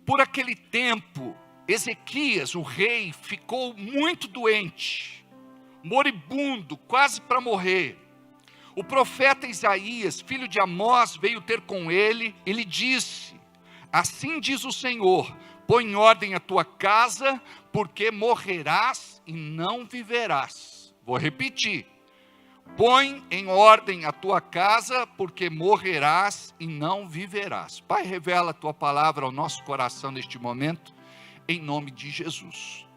Por aquele tempo, Ezequias, o rei, ficou muito doente, moribundo, quase para morrer. O profeta Isaías, filho de Amós, veio ter com ele. Ele disse: assim diz o Senhor, põe em ordem a tua casa, porque morrerás e não viverás. Vou repetir. Põe em ordem a tua casa, porque morrerás e não viverás. Pai, revela a tua palavra ao nosso coração neste momento, em nome de Jesus.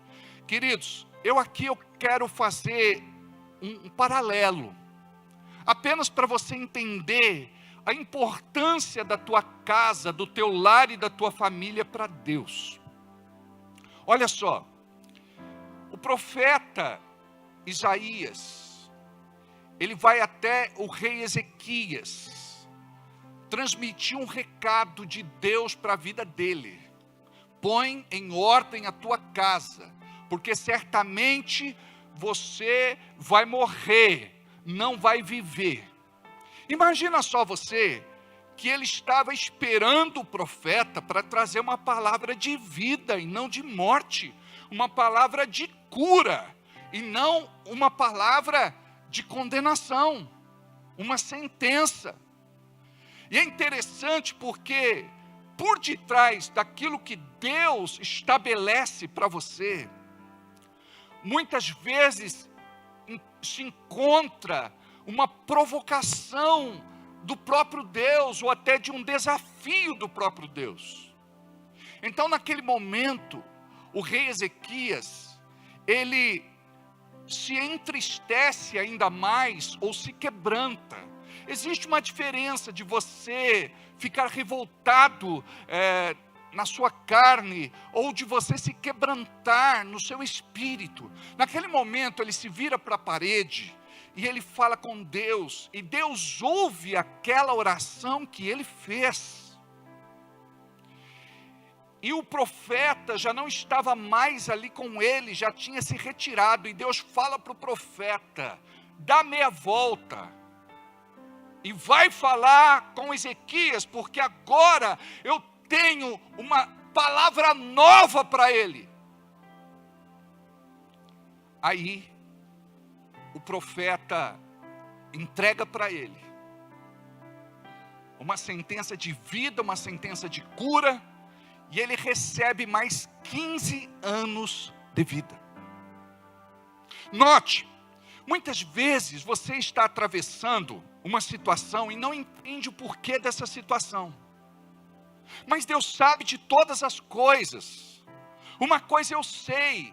Queridos, eu quero fazer um paralelo, apenas para você entender a importância da tua casa, do teu lar e da tua família para Deus. Olha só, o profeta Isaías, ele vai até o rei Ezequias, transmitir um recado de Deus para a vida dele. Põe em ordem a tua casa, porque certamente você vai morrer, não vai viver. Imagina só você, que ele estava esperando o profeta para trazer uma palavra de vida e não de morte, uma palavra de cura e não uma palavra de condenação, uma sentença. E é interessante porque por detrás daquilo que Deus estabelece para você, muitas vezes se encontra uma provocação do próprio Deus, ou até de um desafio do próprio Deus. Então, naquele momento, o rei Ezequias, ele se entristece ainda mais, ou se quebranta. Existe uma diferença de você ficar revoltado na sua carne, ou de você se quebrantar no seu espírito. Naquele momento, ele se vira para a parede, e ele fala com Deus, e Deus ouve aquela oração que ele fez. E o profeta já não estava mais ali com ele, já tinha se retirado, e Deus fala para o profeta: dá meia volta, e vai falar com Ezequias, porque agora eu tenho uma palavra nova para ele. Aí, o profeta entrega para ele uma sentença de vida, uma sentença de cura, e ele recebe mais 15 anos de vida. Note, muitas vezes você está atravessando uma situação e não entende o porquê dessa situação. Mas Deus sabe de todas as coisas. Uma coisa eu sei: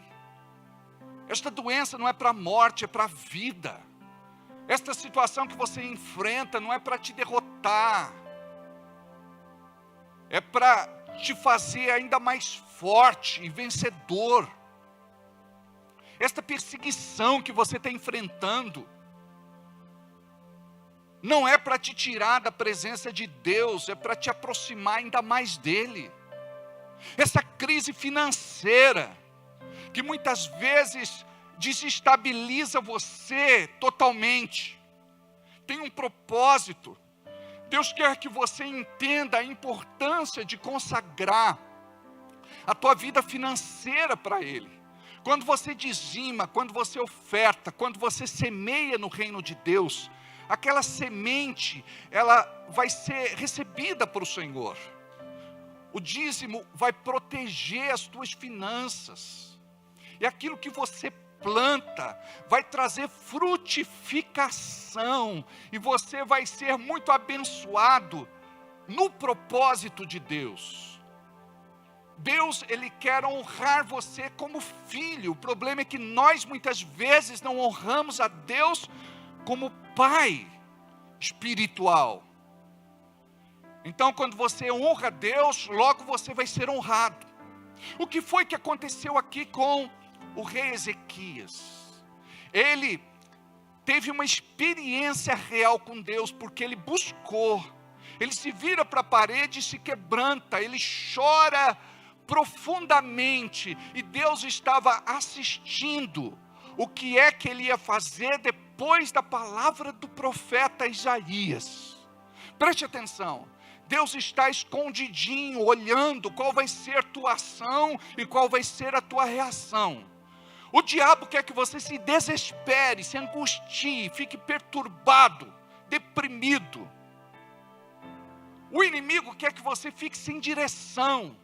esta doença não é para a morte, é para a vida. Esta situação que você enfrenta não é para te derrotar, é para te fazer ainda mais forte e vencedor. Esta perseguição que você está enfrentando não é para te tirar da presença de Deus, é para te aproximar ainda mais dele. Essa crise financeira que muitas vezes desestabiliza você totalmente. Tem um propósito. Deus quer que você entenda a importância de consagrar a tua vida financeira para Ele. Quando você dizima, quando você oferta, quando você semeia no reino de Deus, aquela semente, ela vai ser recebida por o Senhor. O dízimo vai proteger as tuas finanças. E aquilo que você planta vai trazer frutificação. E você vai ser muito abençoado no propósito de Deus. Deus, Ele quer honrar você como filho. O problema é que nós muitas vezes não honramos a Deus como Pai espiritual. Então, quando você honra a Deus, logo você vai ser honrado. O que foi que aconteceu aqui com o rei Ezequias? Ele teve uma experiência real com Deus, porque ele buscou. Ele se vira para a parede e se quebranta, ele chora profundamente, e Deus estava assistindo o que é que ele ia fazer depois da palavra do profeta Isaías. Preste atenção. Deus está escondidinho, olhando qual vai ser a tua ação e qual vai ser a tua reação. O diabo quer que você se desespere, se angustie, fique perturbado, deprimido. O inimigo quer que você fique sem direção.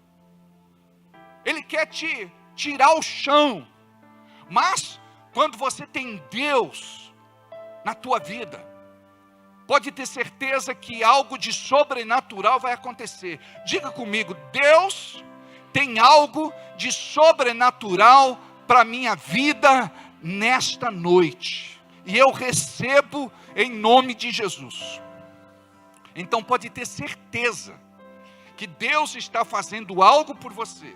Ele quer te tirar o chão. Mas, quando você tem Deus na tua vida, pode ter certeza que algo de sobrenatural vai acontecer. Diga comigo, Deus tem algo de sobrenatural para a minha vida nesta noite. E eu recebo em nome de Jesus. Então pode ter certeza que Deus está fazendo algo por você.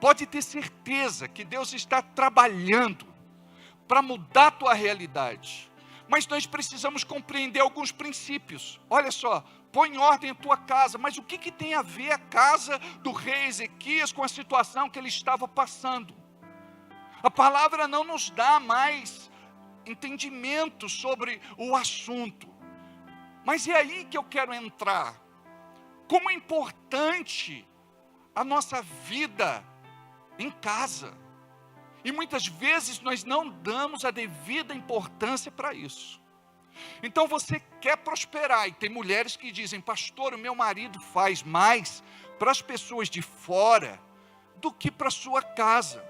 Pode ter certeza que Deus está trabalhando para mudar a tua realidade. Mas nós precisamos compreender alguns princípios. Olha só, põe em ordem a tua casa. Mas o que tem a ver a casa do rei Ezequias com a situação que ele estava passando? A palavra não nos dá mais entendimento sobre o assunto. Mas é aí que eu quero entrar. Como é importante a nossa vida em casa. E muitas vezes nós não damos a devida importância para isso. Então você quer prosperar, e tem mulheres que dizem, pastor, o meu marido faz mais para as pessoas de fora do que para a sua casa.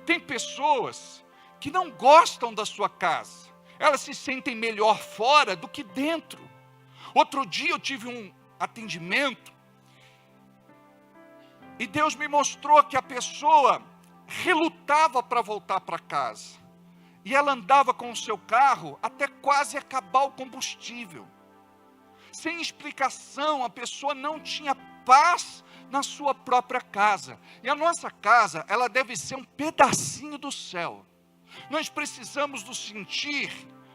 Tem pessoas que não gostam da sua casa, elas se sentem melhor fora do que dentro. Outro dia eu tive um atendimento, e Deus me mostrou que a pessoa relutava para voltar para casa. E ela andava com o seu carro até quase acabar o combustível. Sem explicação, a pessoa não tinha paz na sua própria casa. E a nossa casa, ela deve ser um pedacinho do céu. Nós precisamos nos sentir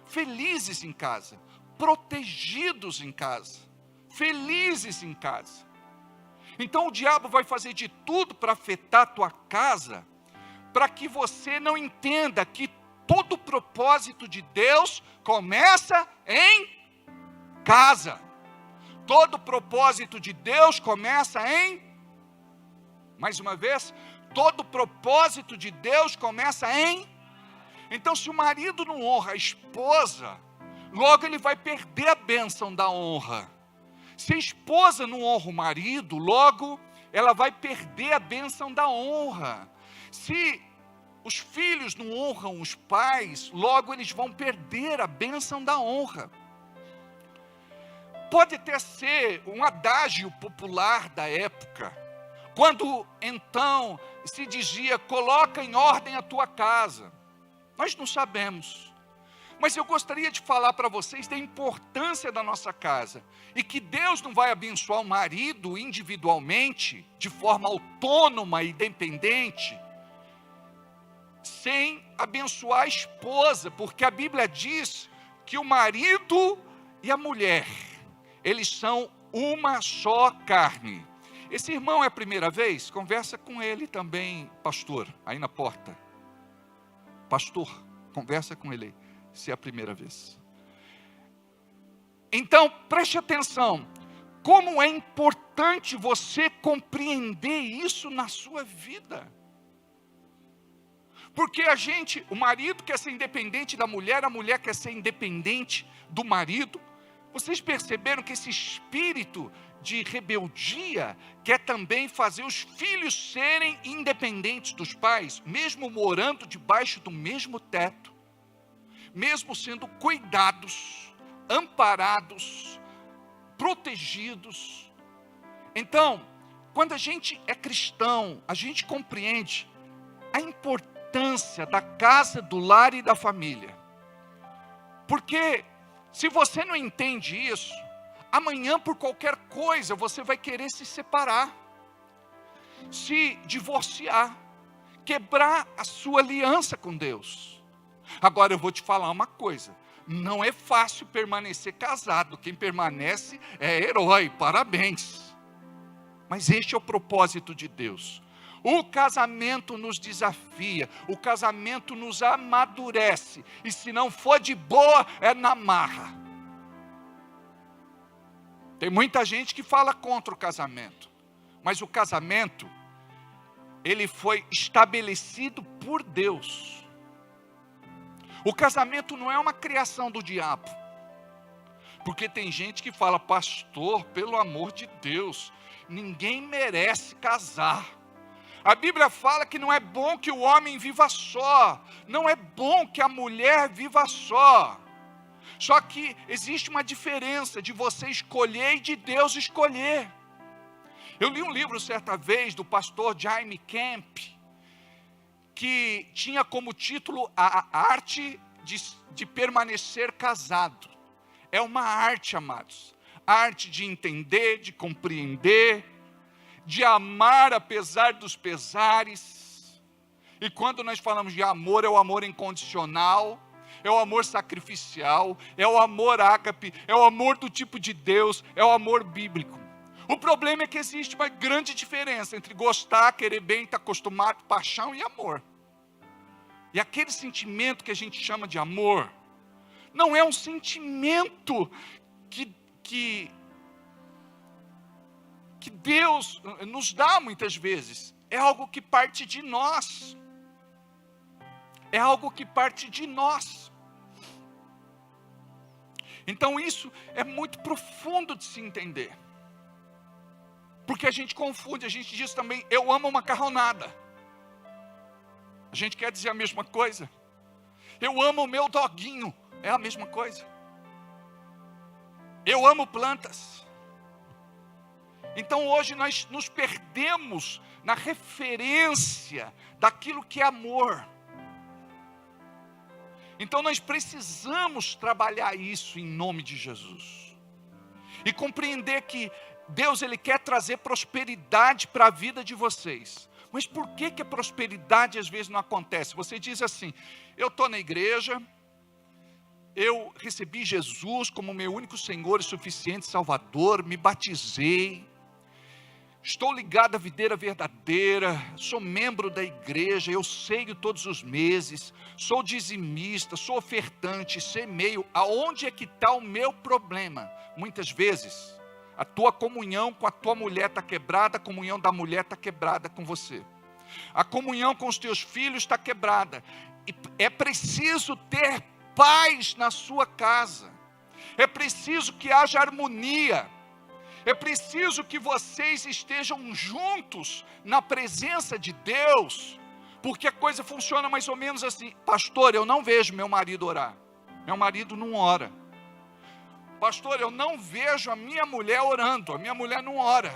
felizes em casa, protegidos em casa, felizes em casa. Então o diabo vai fazer de tudo para afetar a tua casa, para que você não entenda que todo o propósito de Deus começa em casa. Todo o propósito de Deus começa em, mais uma vez, todo o propósito de Deus começa em. Então se o marido não honra a esposa, logo ele vai perder a bênção da honra. Se a esposa não honra o marido, logo ela vai perder a bênção da honra. Se os filhos não honram os pais, logo eles vão perder a bênção da honra. Pode até ser um adágio popular da época, quando então se dizia, coloca em ordem a tua casa. Nós não sabemos. Mas eu gostaria de falar para vocês da importância da nossa casa. E que Deus não vai abençoar o marido individualmente, de forma autônoma e independente, sem abençoar a esposa. Porque a Bíblia diz que o marido e a mulher, eles são uma só carne. Esse irmão é a primeira vez? Conversa com ele também, pastor, aí na porta. Pastor, conversa com ele, se é a primeira vez. Então, preste atenção. Como é importante você compreender isso na sua vida. Porque o marido quer ser independente da mulher, a mulher quer ser independente do marido. Vocês perceberam que esse espírito de rebeldia quer também fazer os filhos serem independentes dos pais, mesmo morando debaixo do mesmo teto, mesmo sendo cuidados, amparados, protegidos. Então, quando a gente é cristão, a gente compreende a importância da casa, do lar e da família. Porque se você não entende isso, amanhã por qualquer coisa você vai querer se separar, se divorciar, quebrar a sua aliança com Deus. Agora eu vou te falar uma coisa, não é fácil permanecer casado, quem permanece é herói, parabéns. Mas este é o propósito de Deus. O casamento nos desafia, o casamento nos amadurece, e se não for de boa, é na marra. Tem muita gente que fala contra o casamento, mas o casamento, ele foi estabelecido por Deus. O casamento não é uma criação do diabo, porque tem gente que fala, pastor, pelo amor de Deus, ninguém merece casar. A Bíblia fala que não é bom que o homem viva só, não é bom que a mulher viva só. Só que existe uma diferença de você escolher e de Deus escolher. Eu li um livro certa vez do pastor Jaime Camp, que tinha como título a arte de permanecer casado. É uma arte, amados. A arte de entender, de compreender, de amar apesar dos pesares. E quando nós falamos de amor, é o amor incondicional, é o amor sacrificial, é o amor ágape, é o amor do tipo de Deus, é o amor bíblico. O problema é que existe uma grande diferença entre gostar, querer bem, estar acostumado, paixão e amor. E aquele sentimento que a gente chama de amor, não é um sentimento que Deus nos dá muitas vezes. É algo que parte de nós. É algo que parte de nós. Então isso é muito profundo de se entender. Porque a gente confunde, a gente diz também, eu amo macarronada. A gente quer dizer a mesma coisa. Eu amo o meu doguinho, é a mesma coisa. Eu amo plantas. Então hoje nós nos perdemos na referência daquilo que é amor. Então nós precisamos trabalhar isso em nome de Jesus. E compreender que Deus, Ele quer trazer prosperidade para a vida de vocês. Mas por que a prosperidade às vezes não acontece? Você diz assim, eu estou na igreja, eu recebi Jesus como meu único Senhor e suficiente Salvador, me batizei, estou ligado à videira verdadeira, sou membro da igreja, eu ceio todos os meses, sou dizimista, sou ofertante, semeio. Aonde é que está o meu problema? Muitas vezes, a tua comunhão com a tua mulher está quebrada, a comunhão da mulher está quebrada com você. A comunhão com os teus filhos está quebrada. E é preciso ter paz na sua casa. É preciso que haja harmonia. É preciso que vocês estejam juntos na presença de Deus, porque a coisa funciona mais ou menos assim. Pastor, eu não vejo meu marido orar. Meu marido não ora. Pastor, eu não vejo a minha mulher orando. A minha mulher não ora.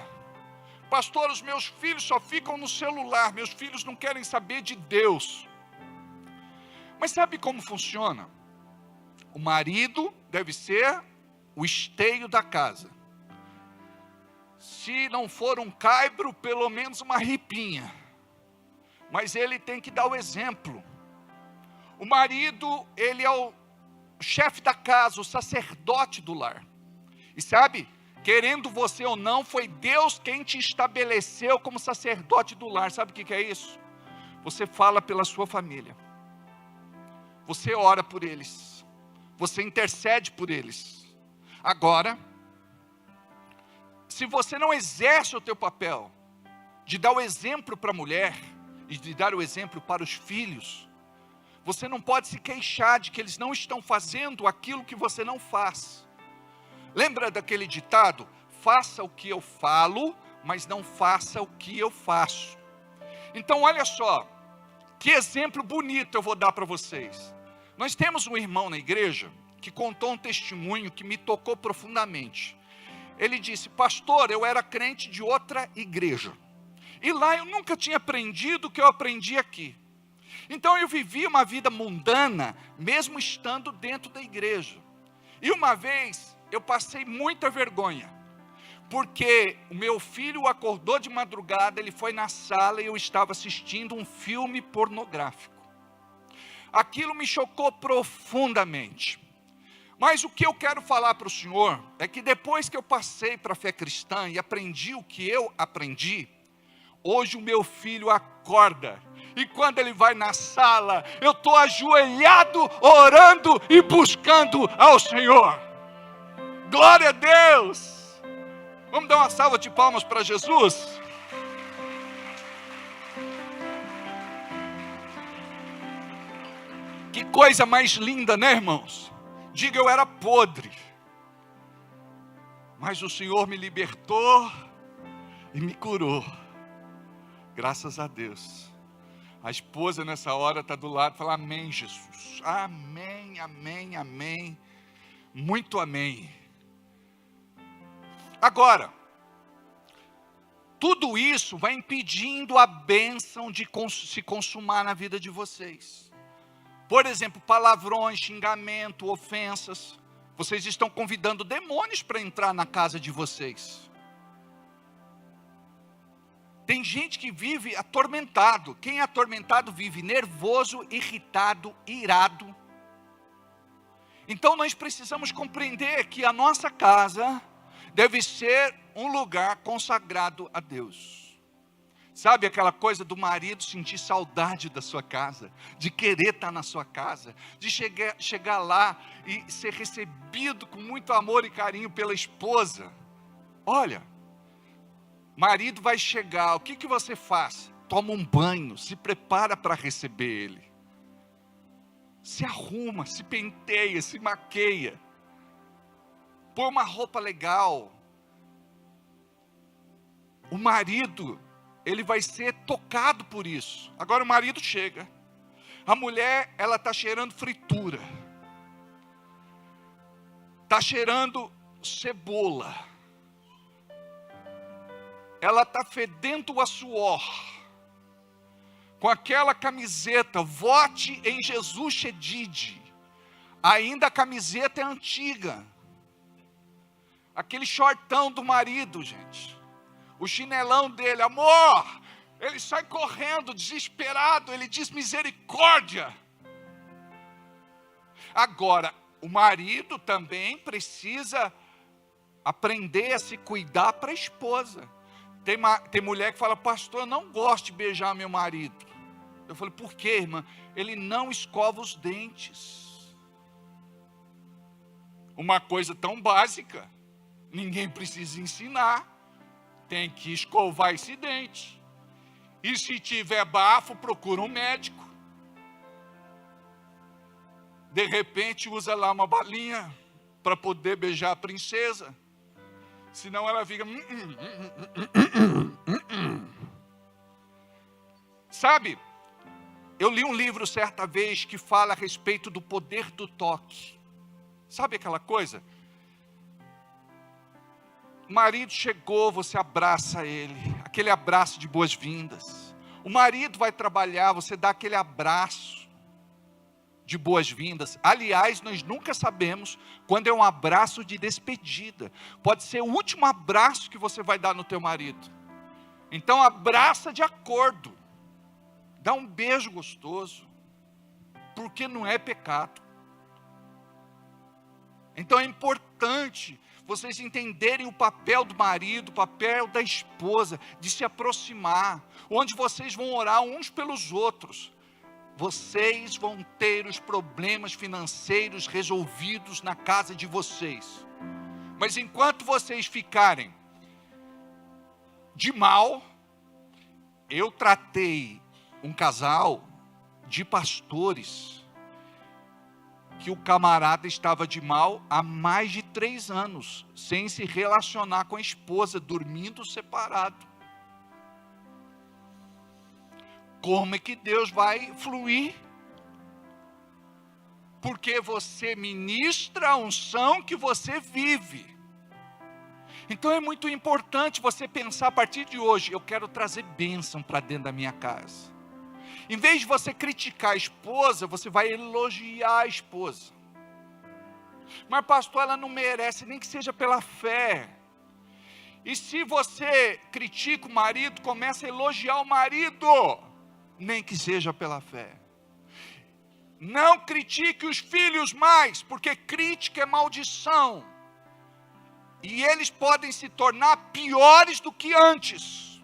Pastor, os meus filhos só ficam no celular. Meus filhos não querem saber de Deus. Mas sabe como funciona? O marido deve ser o esteio da casa. Se não for um caibro, pelo menos uma ripinha. Mas ele tem que dar o exemplo. O marido, ele é o chefe da casa, o sacerdote do lar. E sabe querendo você ou não, foi Deus quem te estabeleceu como sacerdote do lar. Sabe o que é isso? Você fala pela sua família. Você ora por eles. Você intercede por eles. Agora, se você não exerce o teu papel de dar o exemplo para a mulher e de dar o exemplo para os filhos, você não pode se queixar de que eles não estão fazendo aquilo que você não faz. Lembra daquele ditado? Faça o que eu falo, mas não faça o que eu faço. Então olha só, que exemplo bonito eu vou dar para vocês. Nós temos um irmão na igreja que contou um testemunho que me tocou profundamente. Ele disse: pastor, eu era crente de outra igreja. E lá eu nunca tinha aprendido o que eu aprendi aqui. Então eu vivi uma vida mundana, mesmo estando dentro da igreja. E uma vez eu passei muita vergonha, porque o meu filho acordou de madrugada, ele foi na sala e eu estava assistindo um filme pornográfico. Aquilo me chocou profundamente. Mas o que eu quero falar para o senhor é que depois que eu passei para a fé cristã e aprendi o que eu aprendi, hoje o meu filho acorda. E quando ele vai na sala, eu estou ajoelhado, orando e buscando ao Senhor. Glória a Deus! Vamos dar uma salva de palmas para Jesus? Que coisa mais linda, né, irmãos? Diga, eu era podre, mas o Senhor me libertou e me curou. Graças a Deus. A esposa nessa hora está do lado e fala: amém, Jesus. Amém, amém, amém. Muito amém. Agora, tudo isso vai impedindo a bênção de se consumar na vida de vocês. Por exemplo, palavrões, xingamento, ofensas. Vocês estão convidando demônios para entrar na casa de vocês. Tem gente que vive atormentado. Quem é atormentado vive nervoso, irritado, irado. Então nós precisamos compreender que a nossa casa deve ser um lugar consagrado a Deus. Sabe aquela coisa do marido sentir saudade da sua casa, de querer estar na sua casa, de chegar lá e ser recebido com muito amor e carinho pela esposa? Olha, marido vai chegar, o que você faz? Toma um banho, se prepara para receber ele. Se arruma, se penteia, se maqueia. Põe uma roupa legal. O marido, ele vai ser tocado por isso. Agora o marido chega. A mulher, ela está cheirando fritura. Está cheirando cebola. Ela está fedendo a suor. Com aquela camiseta, vote em Jesus Shedid. Ainda a camiseta é antiga. Aquele shortão do marido, gente. O chinelão dele, amor. Ele sai correndo, desesperado. Ele diz misericórdia. Agora, o marido também precisa aprender a se cuidar para a esposa. Tem mulher que fala: pastor, eu não gosto de beijar meu marido. Eu falei: por quê, irmã? Ele não escova os dentes. Uma coisa tão básica. Ninguém precisa ensinar. Tem que escovar esse dente. E se tiver bafo, procura um médico. De repente usa lá uma balinha para poder beijar a princesa. Senão ela fica... Sabe, eu li um livro certa vez que fala a respeito do poder do toque. Sabe aquela coisa? O marido chegou, você abraça ele, aquele abraço de boas-vindas. O marido vai trabalhar, você dá aquele abraço de boas-vindas. Aliás, nós nunca sabemos quando é um abraço de despedida. Pode ser o último abraço que você vai dar no teu marido. Então abraça de acordo. Dá um beijo gostoso. Porque não é pecado. Então é importante vocês entenderem o papel do marido, o papel da esposa, de se aproximar, onde vocês vão orar uns pelos outros. Vocês vão ter os problemas financeiros resolvidos na casa de vocês. Mas enquanto vocês ficarem de mal, eu tratei um casal de pastores que o camarada estava de mal há mais de 3 anos, sem se relacionar com a esposa, dormindo separado. Como é que Deus vai fluir? Porque você ministra a unção que você vive. Então é muito importante você pensar a partir de hoje, eu quero trazer bênção para dentro da minha casa. Em vez de você criticar a esposa, você vai elogiar a esposa. Mas pastor, ela não merece, nem que seja pela fé. E se você critica o marido, começa a elogiar o marido, nem que seja pela fé. Não critique os filhos mais, porque crítica é maldição. E eles podem se tornar piores do que antes.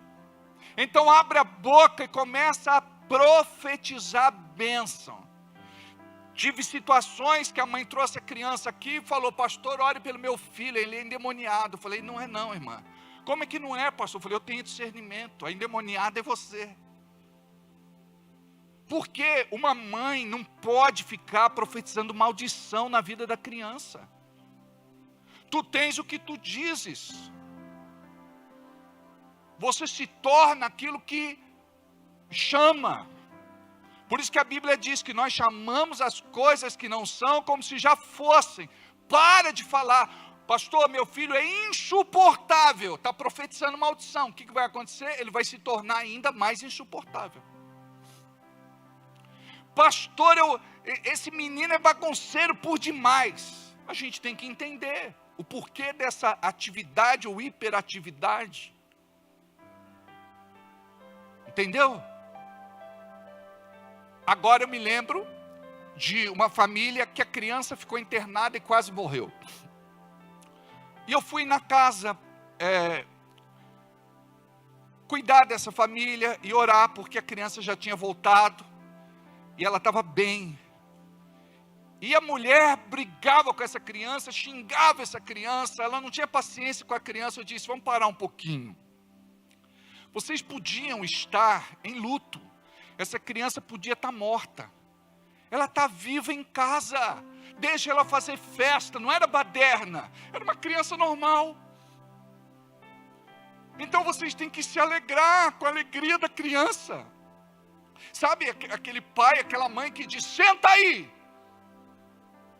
Então abre a boca e começa a profetizar bênção. Tive situações que a mãe trouxe a criança aqui e falou, pastor, ore pelo meu filho, ele é endemoniado. Eu falei, não é não, irmã. Como é que não é, pastor? Eu falei, eu tenho discernimento, a endemoniada é você. Porque uma mãe não pode ficar profetizando maldição na vida da criança. Tu tens o que tu dizes. Você se torna aquilo que chama. Por isso que a Bíblia diz que nós chamamos as coisas que não são como se já fossem. Para de falar, pastor, meu filho é insuportável, está profetizando maldição. O que vai acontecer? Ele vai se tornar ainda mais insuportável. Pastor, esse menino é bagunceiro por demais. A gente tem que entender o porquê dessa atividade ou hiperatividade. Entendeu? Agora eu me lembro de uma família que a criança ficou internada e quase morreu. E eu fui na casa cuidar dessa família e orar, porque a criança já tinha voltado e ela estava bem. E a mulher brigava com essa criança, xingava essa criança, ela não tinha paciência com a criança. Eu disse, vamos parar um pouquinho. Vocês podiam estar em luto. Essa criança podia estar morta. Ela está viva em casa. Deixa ela fazer festa. Não era baderna. Era uma criança normal. Então vocês têm que se alegrar com a alegria da criança. Sabe aquele pai, aquela mãe que diz, senta aí.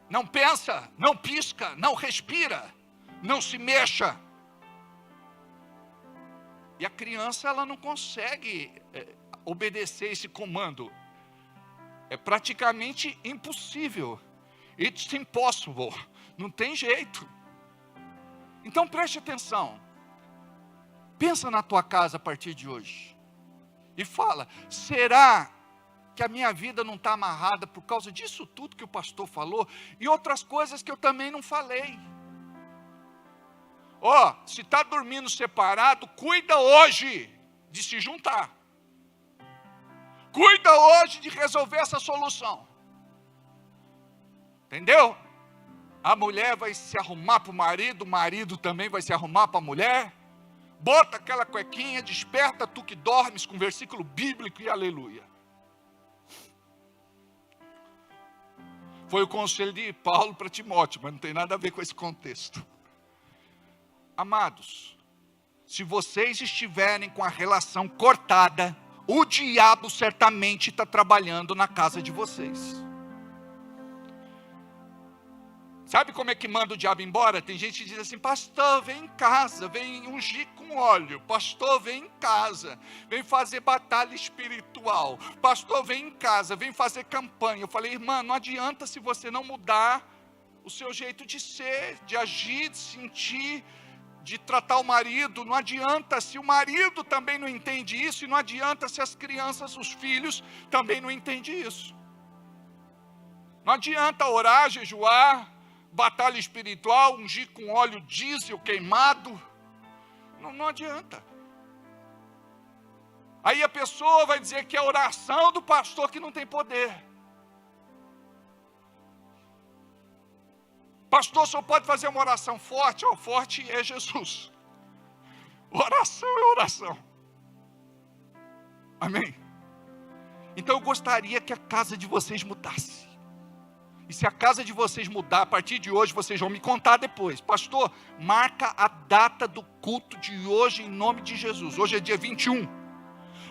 Não pensa, não pisca, não respira, não se mexa. E a criança, ela não consegue obedecer esse comando. É praticamente impossível. It's impossible. Não tem jeito. Então preste atenção. Pensa na tua casa a partir de hoje. E fala, será que a minha vida não está amarrada por causa disso tudo que o pastor falou? E outras coisas que eu também não falei. Se está dormindo separado, cuida hoje de se juntar. Cuida hoje de resolver essa solução. Entendeu? A mulher vai se arrumar para o marido também vai se arrumar para a mulher. Bota aquela cuequinha, desperta tu que dormes, com versículo bíblico e aleluia. Foi o conselho de Paulo para Timóteo, mas não tem nada a ver com esse contexto. Amados, se vocês estiverem com a relação cortada, o diabo certamente está trabalhando na casa de vocês. Sabe como é que manda o diabo embora? Tem gente que diz assim, pastor, vem em casa, vem ungir com óleo. Pastor, vem em casa, vem fazer batalha espiritual. Pastor, vem em casa, vem fazer campanha. Eu falei, irmã, não adianta se você não mudar o seu jeito de ser, de agir, de sentir, de tratar o marido. Não adianta se o marido também não entende isso, e não adianta se as crianças, os filhos, também não entendem isso. Não adianta orar, jejuar, batalha espiritual, ungir com óleo diesel queimado. Não adianta. Aí a pessoa vai dizer que é a oração do pastor que não tem poder. Pastor só pode fazer uma oração forte. O forte é Jesus. Oração é oração. Amém? Então eu gostaria que a casa de vocês mudasse. E se a casa de vocês mudar, a partir de hoje, vocês vão me contar depois. Pastor, marca a data do culto de hoje em nome de Jesus. Hoje é dia 21.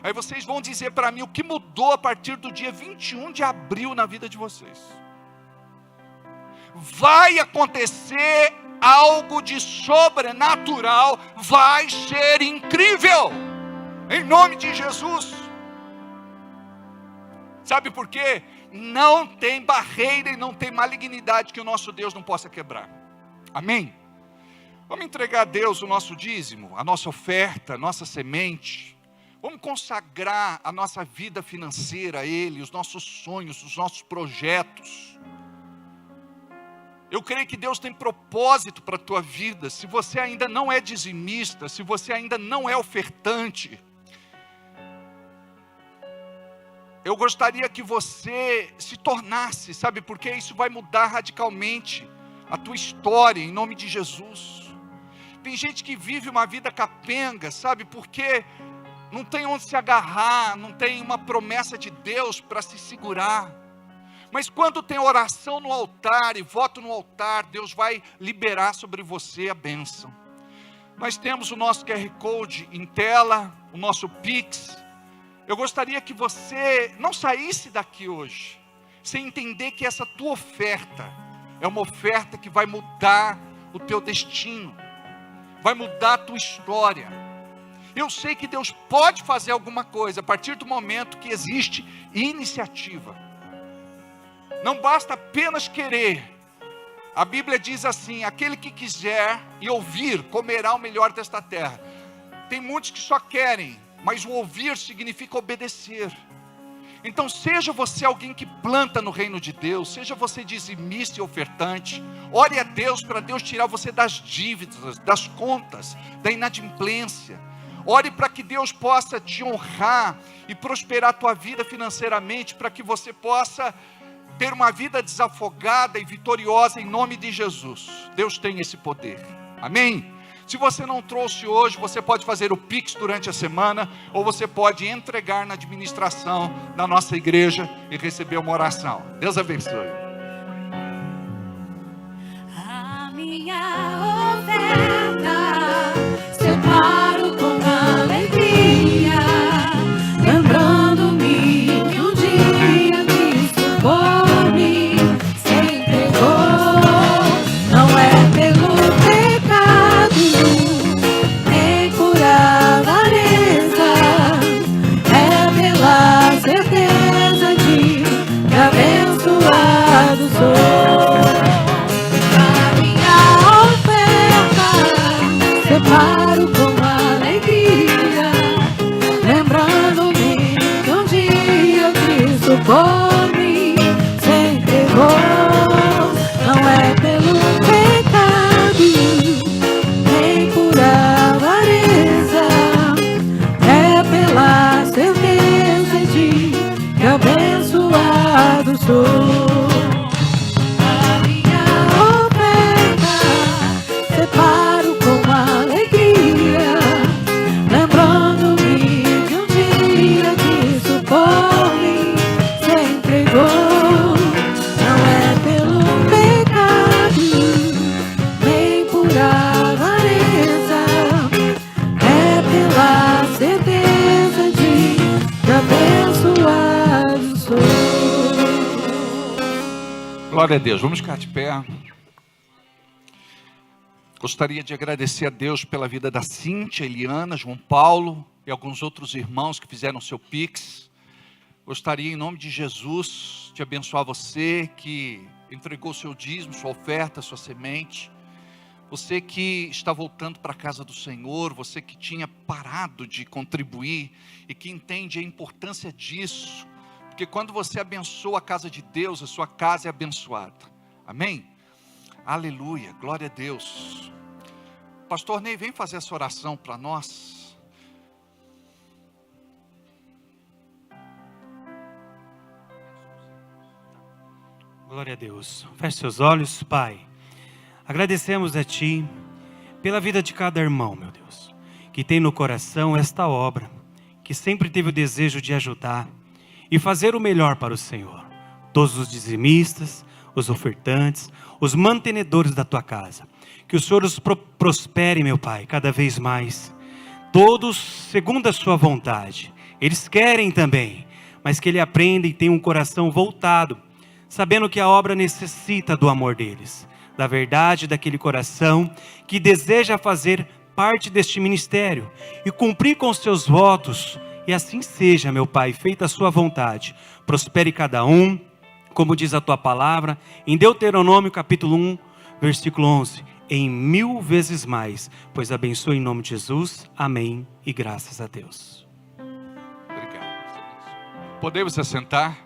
Aí vocês vão dizer para mim o que mudou a partir do dia 21 de abril na vida de vocês. Vai acontecer algo de sobrenatural, vai ser incrível, em nome de Jesus. Sabe por quê? Não tem barreira e não tem malignidade que o nosso Deus não possa quebrar. Amém? Vamos entregar a Deus o nosso dízimo, a nossa oferta, a nossa semente. Vamos consagrar a nossa vida financeira a Ele, os nossos sonhos, os nossos projetos. Eu creio que Deus tem propósito para a tua vida. Se você ainda não é dizimista, se você ainda não é ofertante, eu gostaria que você se tornasse, sabe? Porque isso vai mudar radicalmente a tua história, em nome de Jesus. Tem gente que vive uma vida capenga, sabe? Porque não tem onde se agarrar, não tem uma promessa de Deus para se segurar. Mas quando tem oração no altar e voto no altar, Deus vai liberar sobre você a bênção. Nós temos o nosso QR Code em tela, o nosso Pix. Eu gostaria que você não saísse daqui hoje sem entender que essa tua oferta é uma oferta que vai mudar o teu destino, vai mudar a tua história. Eu sei que Deus pode fazer alguma coisa a partir do momento que existe iniciativa. Não basta apenas querer. A Bíblia diz assim: aquele que quiser e ouvir, comerá o melhor desta terra. Tem muitos que só querem, mas o ouvir significa obedecer. Então seja você alguém que planta no reino de Deus, seja você dizimista e ofertante. Ore a Deus para Deus tirar você das dívidas, das contas, da inadimplência. Ore para que Deus possa te honrar e prosperar a tua vida financeiramente, para que você possa ter uma vida desafogada e vitoriosa em nome de Jesus. Deus tem esse poder. Amém? Se você não trouxe hoje, você pode fazer o Pix durante a semana, ou você pode entregar na administração da nossa igreja e receber uma oração. Deus abençoe. A minha oferta separo com alegria, lembrando-me que um dia Cristo por mim se entregou. Não é pelo pecado, nem por avareza, é pela certeza de que abençoado sou. A minha oferta separo com alegria, lembrando-me que um dia Cristo por mim se entregou. Não é pelo pecado, nem por avareza, é pela certeza de que abençoado sou. A minha oferta separo com alegria, lembrando-me que um dia Cristo por mim se entregou. Não é pelo pecado, nem por avareza, é pela certeza de que abençoado sou. Glória a Deus. Vamos ficar de pé. Gostaria de agradecer a Deus pela vida da Cíntia, Eliana, João Paulo e alguns outros irmãos que fizeram seu Pix. Gostaria, em nome de Jesus, de abençoar você que entregou seu dízimo, sua oferta, sua semente. Você que está voltando para a casa do Senhor, você que tinha parado de contribuir e que entende a importância disso. Porque quando você abençoa a casa de Deus, a sua casa é abençoada. Amém? Aleluia, glória a Deus. Pastor Ney, vem fazer essa oração para nós. Glória a Deus. Feche seus olhos, Pai. Agradecemos a Ti pela vida de cada irmão, meu Deus, que tem no coração esta obra, que sempre teve o desejo de ajudar e fazer o melhor para o Senhor. Todos os dizimistas, os ofertantes, os mantenedores da Tua casa. Que o Senhor os prospere, meu Pai, cada vez mais. Todos segundo a Sua vontade. Eles querem também, mas que Ele aprenda e tenha um coração voltado, sabendo que a obra necessita do amor deles, da verdade daquele coração que deseja fazer parte deste ministério e cumprir com os seus votos. E assim seja, meu Pai, feita a Sua vontade. Prospere cada um, como diz a Tua palavra, em Deuteronômio capítulo 1, versículo 11, em 1000 vezes mais, pois abençoe em nome de Jesus, amém, e graças a Deus. Obrigado. Podemos assentar?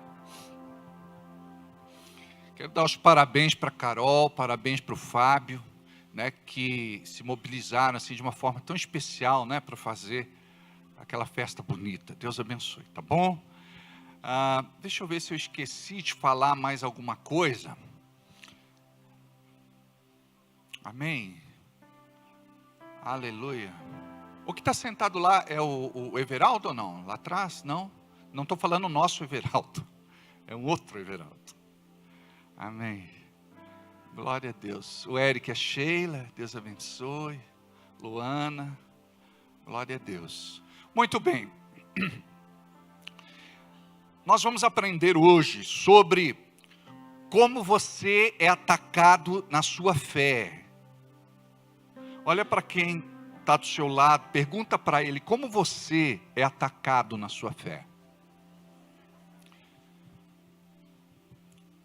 Quero dar os parabéns para a Carol, parabéns para o Fábio, né, que se mobilizaram assim, de uma forma tão especial, né, para fazer aquela festa bonita. Deus abençoe, tá bom? Deixa eu ver se eu esqueci de falar mais alguma coisa. Amém? Aleluia. O que está sentado lá é o Everaldo ou não? Lá atrás? Não? Não estou falando o nosso Everaldo. É um outro Everaldo. Amém. Glória a Deus. O Eric, a Sheila, Deus abençoe. Luana, glória a Deus. Muito bem. Nós vamos aprender hoje sobre como você é atacado na sua fé. Olha para quem está do seu lado, pergunta para ele como você é atacado na sua fé.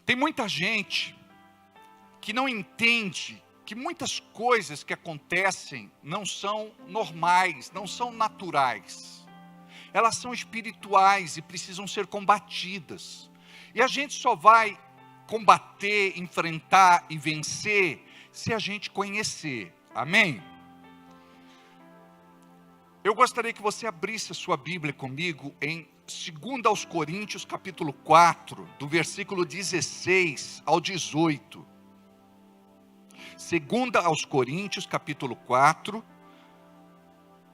Tem muita gente que não entende que muitas coisas que acontecem não são normais, não são naturais. Elas são espirituais e precisam ser combatidas. E a gente só vai combater, enfrentar e vencer se a gente conhecer. Amém? Eu gostaria que você abrisse a sua Bíblia comigo em 2 Coríntios capítulo 4, do versículo 16 ao 18. 2 Coríntios capítulo 4,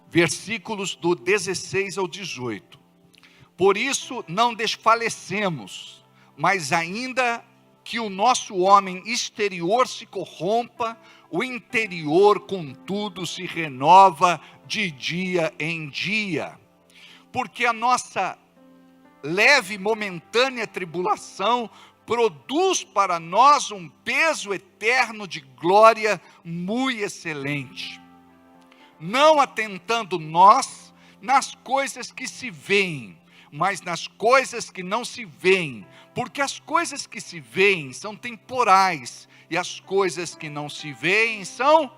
versículos do 16 ao 18. Por isso não desfalecemos, mas ainda que o nosso homem exterior se corrompa, o interior, contudo, se renova de dia em dia. Porque a nossa leve e momentânea tribulação produz para nós um peso eterno de glória muito excelente. Não atentando nós nas coisas que se veem, mas nas coisas que não se veem, porque as coisas que se veem são temporais, e as coisas que não se veem são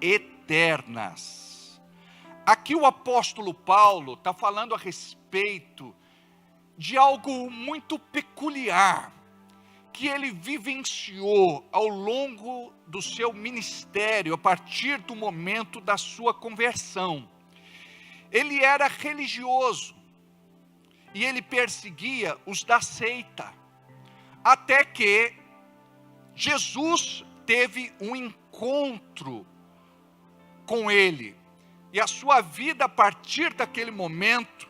eternas. Aqui o apóstolo Paulo está falando a respeito de algo muito peculiar, que ele vivenciou ao longo do seu ministério, a partir do momento da sua conversão. Ele era religioso, e ele perseguia os da seita, até que Jesus teve um encontro com ele, e a sua vida a partir daquele momento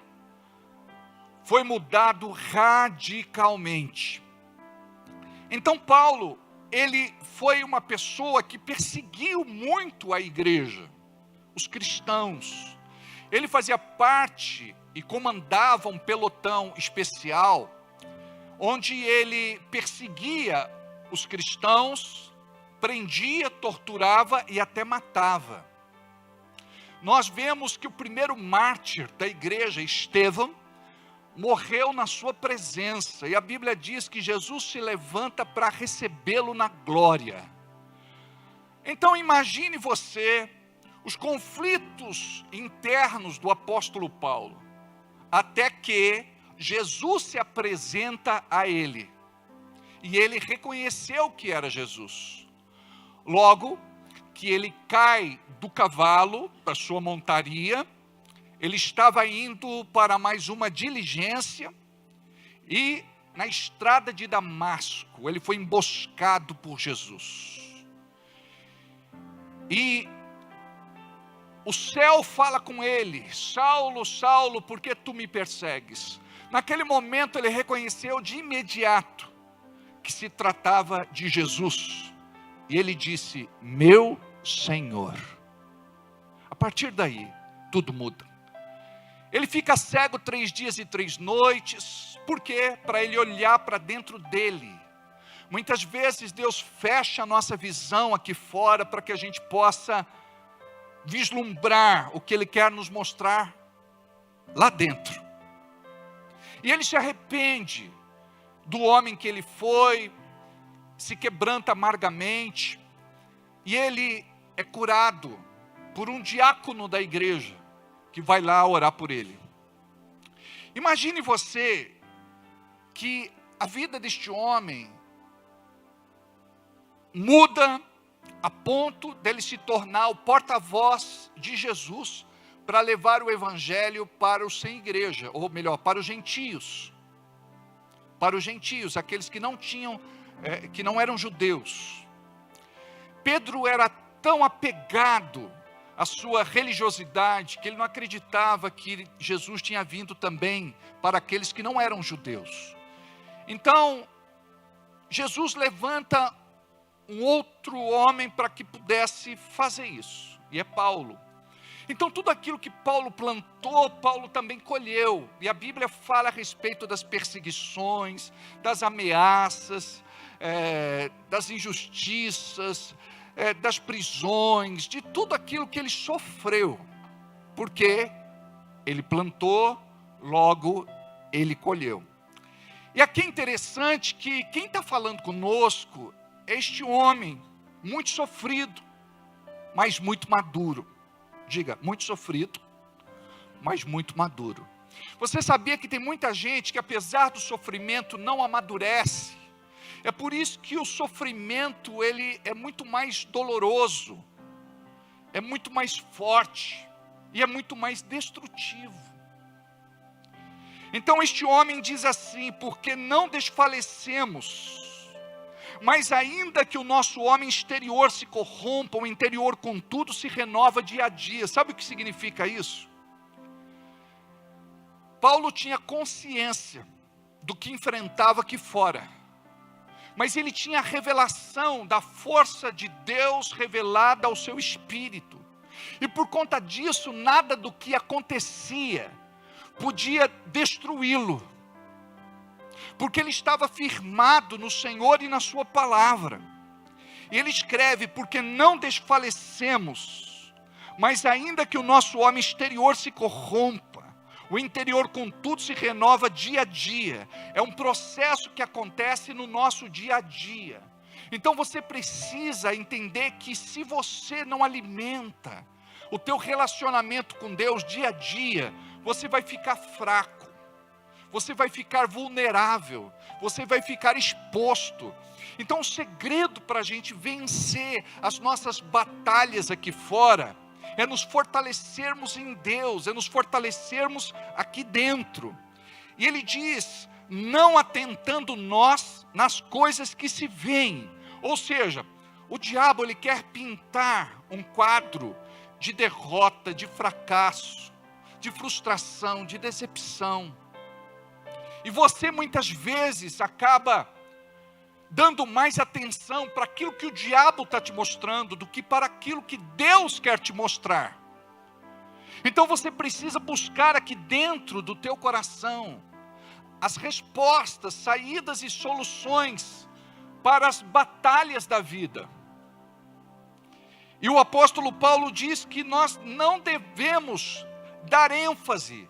foi mudado radicalmente. Então Paulo, ele foi uma pessoa que perseguiu muito a igreja, os cristãos. Ele fazia parte e comandava um pelotão especial, onde ele perseguia os cristãos, prendia, torturava e até matava. Nós vemos que o primeiro mártir da igreja, Estevão, morreu na sua presença, e a Bíblia diz que Jesus se levanta para recebê-lo na glória. Então imagine você os conflitos internos do apóstolo Paulo, até que Jesus se apresenta a ele, e ele reconheceu que era Jesus. Logo que ele cai do cavalo para sua montaria, ele estava indo para mais uma diligência, e na estrada de Damasco, ele foi emboscado por Jesus. E o céu fala com ele: Saulo, Saulo, por que tu me persegues? Naquele momento ele reconheceu de imediato que se tratava de Jesus. E ele disse: meu Senhor. A partir daí, tudo muda. Ele fica cego 3 dias e 3 noites. Por quê? Para ele olhar para dentro dele. Muitas vezes Deus fecha a nossa visão aqui fora para que a gente possa vislumbrar o que Ele quer nos mostrar lá dentro. E ele se arrepende do homem que ele foi, se quebranta amargamente, e ele é curado por um diácono da igreja, que vai lá orar por ele. Imagine você que a vida deste homem muda a ponto dele se tornar o porta-voz de Jesus para levar o evangelho para os sem igreja, ou melhor, para os gentios. Para os gentios, aqueles que não tinham, que não eram judeus. Pedro era tão apegado à sua religiosidade, que ele não acreditava que Jesus tinha vindo também para aqueles que não eram judeus. Então, Jesus levanta um outro homem para que pudesse fazer isso, e é Paulo. Então tudo aquilo que Paulo plantou, Paulo também colheu, e a Bíblia fala a respeito das perseguições, das ameaças, das injustiças, das prisões, de tudo aquilo que ele sofreu, porque ele plantou, logo ele colheu. E aqui é interessante que quem está falando conosco é este homem, muito sofrido, mas muito maduro. Diga, muito sofrido, mas muito maduro. Você sabia que tem muita gente que apesar do sofrimento não amadurece? É por isso que o sofrimento ele é muito mais doloroso, é muito mais forte e é muito mais destrutivo. Então este homem diz assim: porque não desfalecemos, mas ainda que o nosso homem exterior se corrompa, o interior contudo se renova dia a dia. Sabe o que significa isso? Paulo tinha consciência do que enfrentava aqui fora, mas ele tinha a revelação da força de Deus revelada ao seu espírito, e por conta disso, nada do que acontecia podia destruí-lo, porque ele estava firmado no Senhor e na sua palavra. E ele escreve: porque não desfalecemos, mas ainda que o nosso homem exterior se corrompa, o interior contudo se renova dia a dia. É um processo que acontece no nosso dia a dia. Então você precisa entender que se você não alimenta o teu relacionamento com Deus dia a dia, você vai ficar fraco, você vai ficar vulnerável, você vai ficar exposto. Então o segredo para a gente vencer as nossas batalhas aqui fora é nos fortalecermos em Deus, é nos fortalecermos aqui dentro. E ele diz: não atentando nós nas coisas que se veem. Ou seja, o diabo ele quer pintar um quadro de derrota, de fracasso, de frustração, de decepção. E você muitas vezes acaba dando mais atenção para aquilo que o diabo está te mostrando do que para aquilo que Deus quer te mostrar. Então você precisa buscar aqui dentro do teu coração as respostas, saídas e soluções para as batalhas da vida. E o apóstolo Paulo diz que nós não devemos dar ênfase,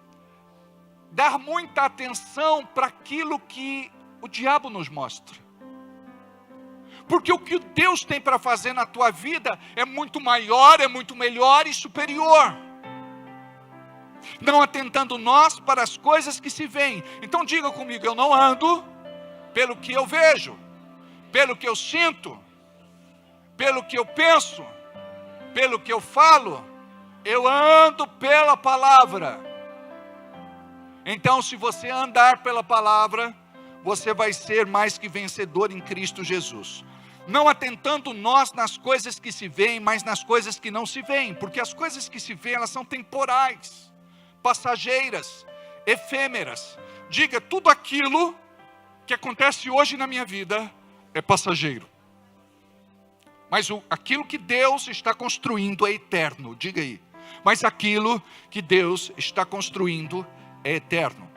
dar muita atenção para aquilo que o diabo nos mostra. Porque o que Deus tem para fazer na tua vida é muito maior, é muito melhor e superior. Não atentando nós para as coisas que se veem. Então diga comigo: eu não ando pelo que eu vejo, pelo que eu sinto, pelo que eu penso, pelo que eu falo, eu ando pela palavra. Então, se você andar pela palavra, você vai ser mais que vencedor em Cristo Jesus. Não atentando nós nas coisas que se veem, mas nas coisas que não se veem. Porque as coisas que se veem, elas são temporais, passageiras, efêmeras. Diga, tudo aquilo que acontece hoje na minha vida é passageiro. Mas aquilo que Deus está construindo é eterno. Diga aí. Mas aquilo que Deus está construindo é eterno.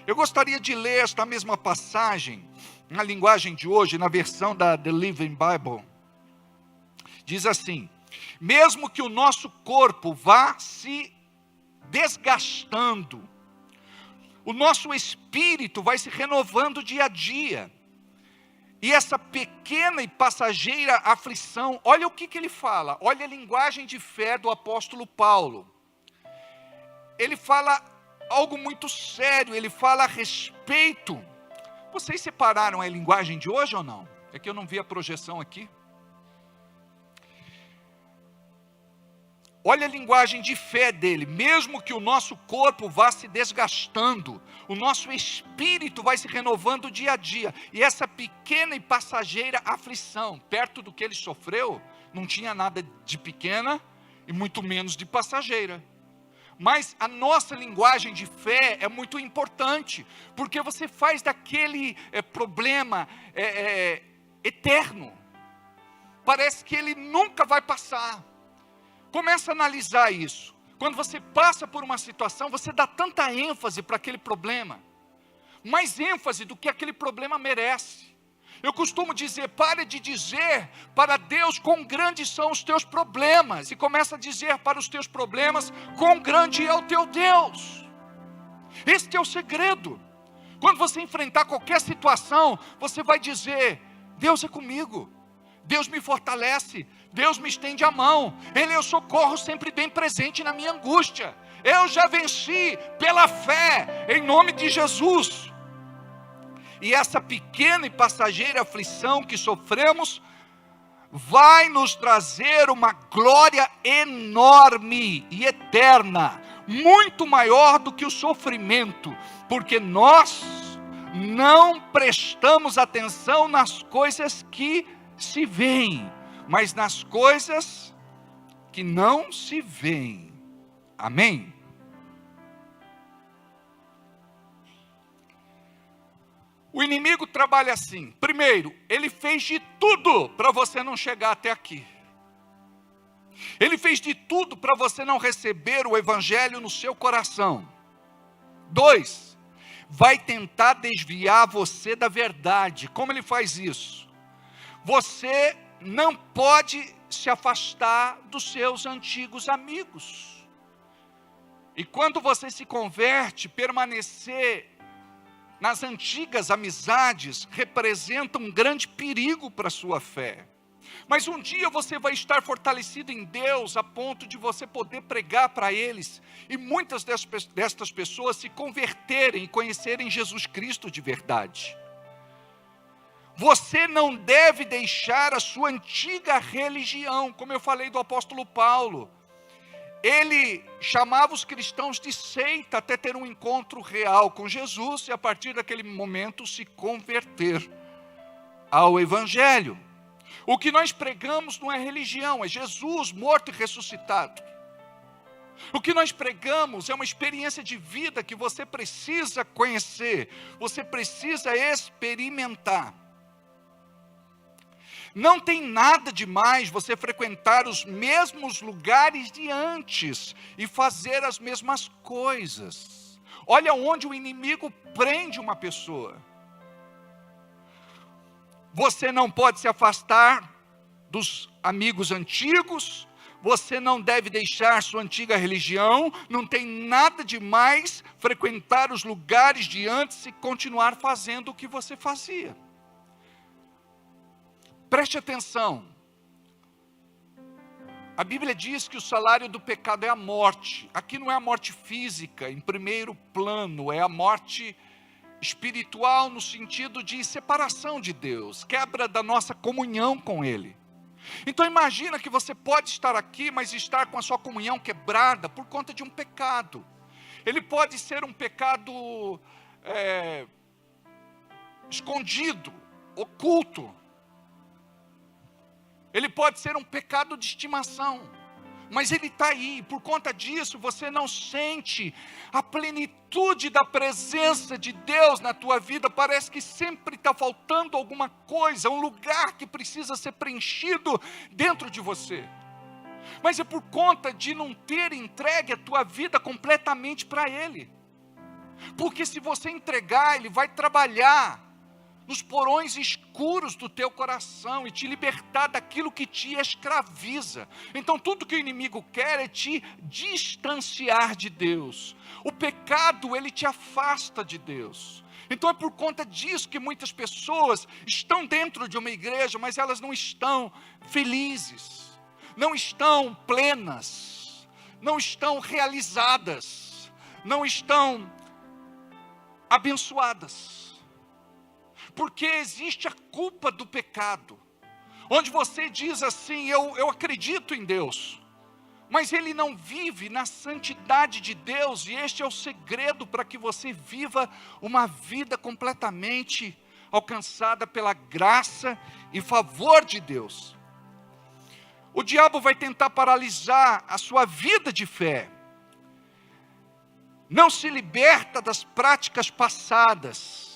Eu gostaria de ler esta mesma passagem na linguagem de hoje, na versão da The Living Bible. Diz assim: mesmo que o nosso corpo vá se desgastando, o nosso espírito vai se renovando dia a dia. E essa pequena e passageira aflição, olha o que ele fala, olha a linguagem de fé do apóstolo Paulo. Ele fala algo muito sério, ele fala a respeito. Vocês separaram a linguagem de hoje ou não? É que eu não vi a projeção aqui. Olha a linguagem de fé dele. Mesmo que o nosso corpo vá se desgastando, o nosso espírito vai se renovando dia a dia. E essa pequena e passageira aflição, perto do que ele sofreu, não tinha nada de pequena e muito menos de passageira. Mas a nossa linguagem de fé é muito importante, porque você faz daquele problema eterno. Parece que ele nunca vai passar. Começa a analisar isso. Quando você passa por uma situação, você dá tanta ênfase para aquele problema. Mais ênfase do que aquele problema merece. Eu costumo dizer, pare de dizer para Deus quão grandes são os teus problemas. E começa a dizer para os teus problemas, quão grande é o teu Deus. Este é o segredo. Quando você enfrentar qualquer situação, você vai dizer, Deus é comigo. Deus me fortalece, Deus me estende a mão, Ele é o socorro sempre bem presente na minha angústia. Eu já venci pela fé, em nome de Jesus. E essa pequena e passageira aflição que sofremos, vai nos trazer uma glória enorme e eterna, muito maior do que o sofrimento, porque nós não prestamos atenção nas coisas que se veem, mas nas coisas que não se veem. Amém? O inimigo trabalha assim. Primeiro, ele fez de tudo para você não chegar até aqui. Ele fez de tudo para você não receber o evangelho no seu coração. 2, vai tentar desviar você da verdade. Como ele faz isso? Você não pode se afastar dos seus antigos amigos. E quando você se converte, permanecer nas antigas amizades representa um grande perigo para a sua fé. Mas um dia você vai estar fortalecido em Deus a ponto de você poder pregar para eles. E muitas destas pessoas se converterem e conhecerem Jesus Cristo de verdade. Você não deve deixar a sua antiga religião, como eu falei do apóstolo Paulo. Ele chamava os cristãos de seita até ter um encontro real com Jesus e a partir daquele momento se converter ao evangelho. O que nós pregamos não é religião, é Jesus morto e ressuscitado. O que nós pregamos é uma experiência de vida que você precisa conhecer, você precisa experimentar. Não tem nada demais você frequentar os mesmos lugares de antes e fazer as mesmas coisas. Olha onde o inimigo prende uma pessoa. Você não pode se afastar dos amigos antigos, você não deve deixar sua antiga religião, não tem nada demais frequentar os lugares de antes e continuar fazendo o que você fazia. Preste atenção, a Bíblia diz que o salário do pecado é a morte. Aqui não é a morte física, em primeiro plano, é a morte espiritual no sentido de separação de Deus, quebra da nossa comunhão com Ele. Então imagina que você pode estar aqui, mas estar com a sua comunhão quebrada por conta de um pecado. Ele pode ser um pecado escondido, oculto. Ele pode ser um pecado de estimação, mas ele está aí. Por conta disso, você não sente a plenitude da presença de Deus na tua vida. Parece que sempre está faltando alguma coisa, um lugar que precisa ser preenchido dentro de você. Mas é por conta de não ter entregue a tua vida completamente para Ele. Porque se você entregar, Ele vai trabalhar nos porões escuros do teu coração e te libertar daquilo que te escraviza. Então tudo que o inimigo quer é te distanciar de Deus. O pecado, ele te afasta de Deus. Então é por conta disso que muitas pessoas estão dentro de uma igreja, mas elas não estão felizes, não estão plenas, não estão realizadas, não estão abençoadas. Porque existe a culpa do pecado, onde você diz assim, eu acredito em Deus, mas Ele não vive na santidade de Deus, e este é o segredo para que você viva uma vida completamente alcançada pela graça e favor de Deus. O diabo vai tentar paralisar a sua vida de fé, não se liberta das práticas passadas,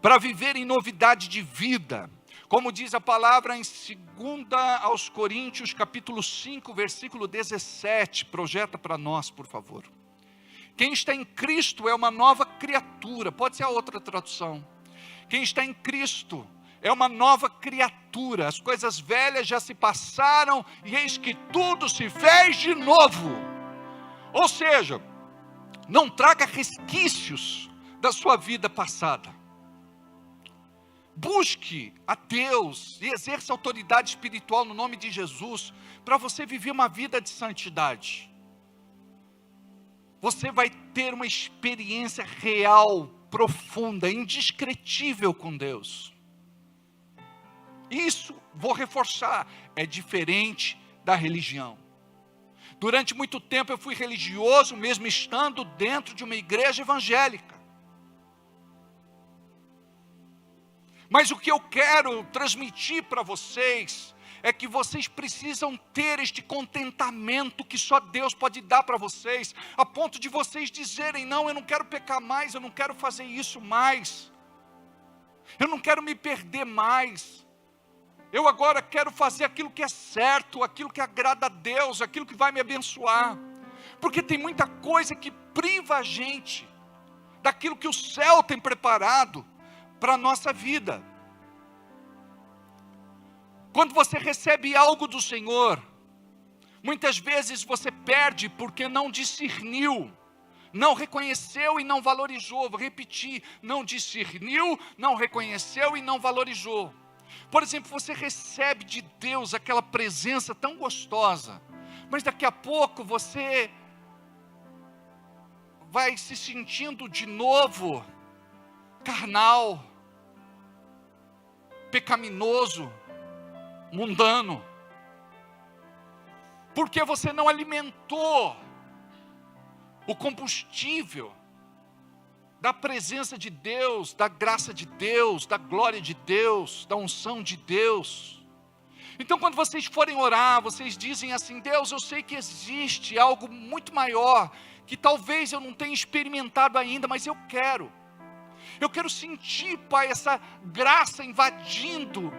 para viver em novidade de vida, como diz a palavra em 2 aos Coríntios, capítulo 5, versículo 17, projeta para nós, por favor. Quem está em Cristo é uma nova criatura, pode ser a outra tradução. Quem está em Cristo é uma nova criatura, as coisas velhas já se passaram, e eis que tudo se fez de novo. Ou seja, não traga resquícios da sua vida passada. Busque a Deus e exerça autoridade espiritual no nome de Jesus, para você viver uma vida de santidade. Você vai ter uma experiência real, profunda, indescritível com Deus. Isso, vou reforçar, é diferente da religião. Durante muito tempo eu fui religioso, mesmo estando dentro de uma igreja evangélica. Mas o que eu quero transmitir para vocês é que vocês precisam ter este contentamento que só Deus pode dar para vocês, a ponto de vocês dizerem, não, eu não quero pecar mais, eu não quero fazer isso mais, eu não quero me perder mais, eu agora quero fazer aquilo que é certo, aquilo que agrada a Deus, aquilo que vai me abençoar, porque tem muita coisa que priva a gente daquilo que o céu tem preparado para a nossa vida. Quando você recebe algo do Senhor, muitas vezes você perde porque não discerniu, não reconheceu e não valorizou. Vou repetir, não discerniu, não reconheceu e não valorizou. Por exemplo, você recebe de Deus aquela presença tão gostosa, mas daqui a pouco você vai se sentindo de novo carnal, pecaminoso, mundano, porque você não alimentou o combustível da presença de Deus, da graça de Deus, da glória de Deus, da unção de Deus. Então quando vocês forem orar, vocês dizem assim, Deus, eu sei que existe algo muito maior, que talvez eu não tenha experimentado ainda, mas eu quero sentir, Pai, essa graça invadindo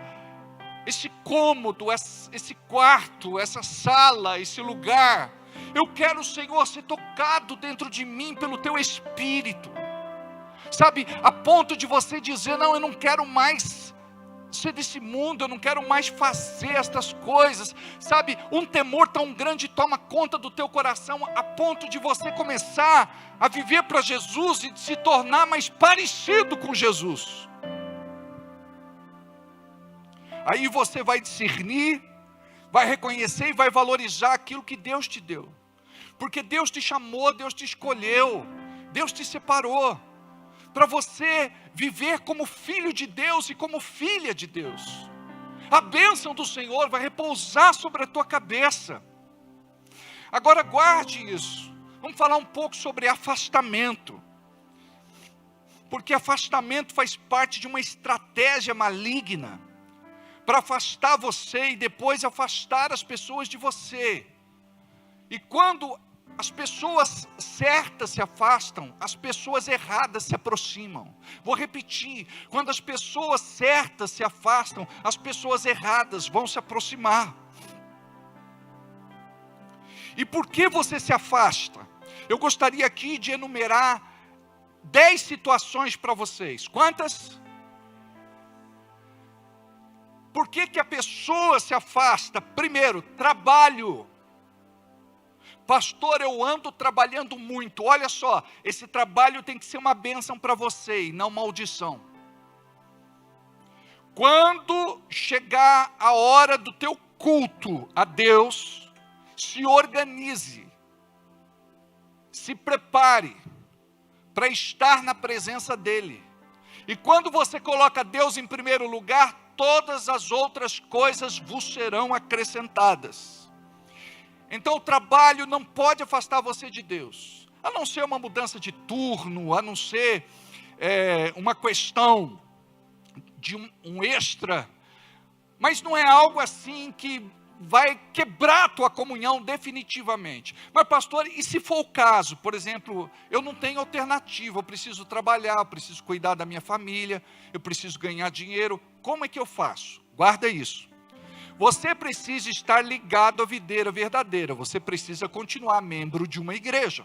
esse cômodo, esse quarto, essa sala, esse lugar. Eu quero, Senhor, ser tocado dentro de mim pelo Teu Espírito, sabe, a ponto de você dizer, não, eu não quero mais ser desse mundo, eu não quero mais fazer estas coisas, sabe, um temor tão grande toma conta do teu coração, a ponto de você começar a viver para Jesus e se tornar mais parecido com Jesus. Aí você vai discernir, vai reconhecer e vai valorizar aquilo que Deus te deu, porque Deus te chamou, Deus te escolheu, Deus te separou, para você viver como filho de Deus e como filha de Deus. A bênção do Senhor vai repousar sobre a tua cabeça. Agora guarde isso. Vamos falar um pouco sobre afastamento. Porque afastamento faz parte de uma estratégia maligna para afastar você e depois afastar as pessoas de você. E quando as pessoas certas se afastam, as pessoas erradas se aproximam. Vou repetir, quando as pessoas certas se afastam, as pessoas erradas vão se aproximar. E por que você se afasta? Eu gostaria aqui de enumerar 10 situações para vocês. Quantas? Por que a pessoa se afasta? Primeiro, trabalho. Pastor, eu ando trabalhando muito. Olha só, esse trabalho tem que ser uma bênção para você e não maldição. Quando chegar a hora do teu culto a Deus, se organize, se prepare para estar na presença dEle. E quando você coloca Deus em primeiro lugar, todas as outras coisas vos serão acrescentadas. Então o trabalho não pode afastar você de Deus, a não ser uma mudança de turno, a não ser uma questão de um extra, mas não é algo assim que vai quebrar a tua comunhão definitivamente. Mas pastor, e se for o caso, por exemplo, eu não tenho alternativa, eu preciso trabalhar, eu preciso cuidar da minha família, eu preciso ganhar dinheiro, como é que eu faço? Guarda isso. Você precisa estar ligado à videira verdadeira, você precisa continuar membro de uma igreja,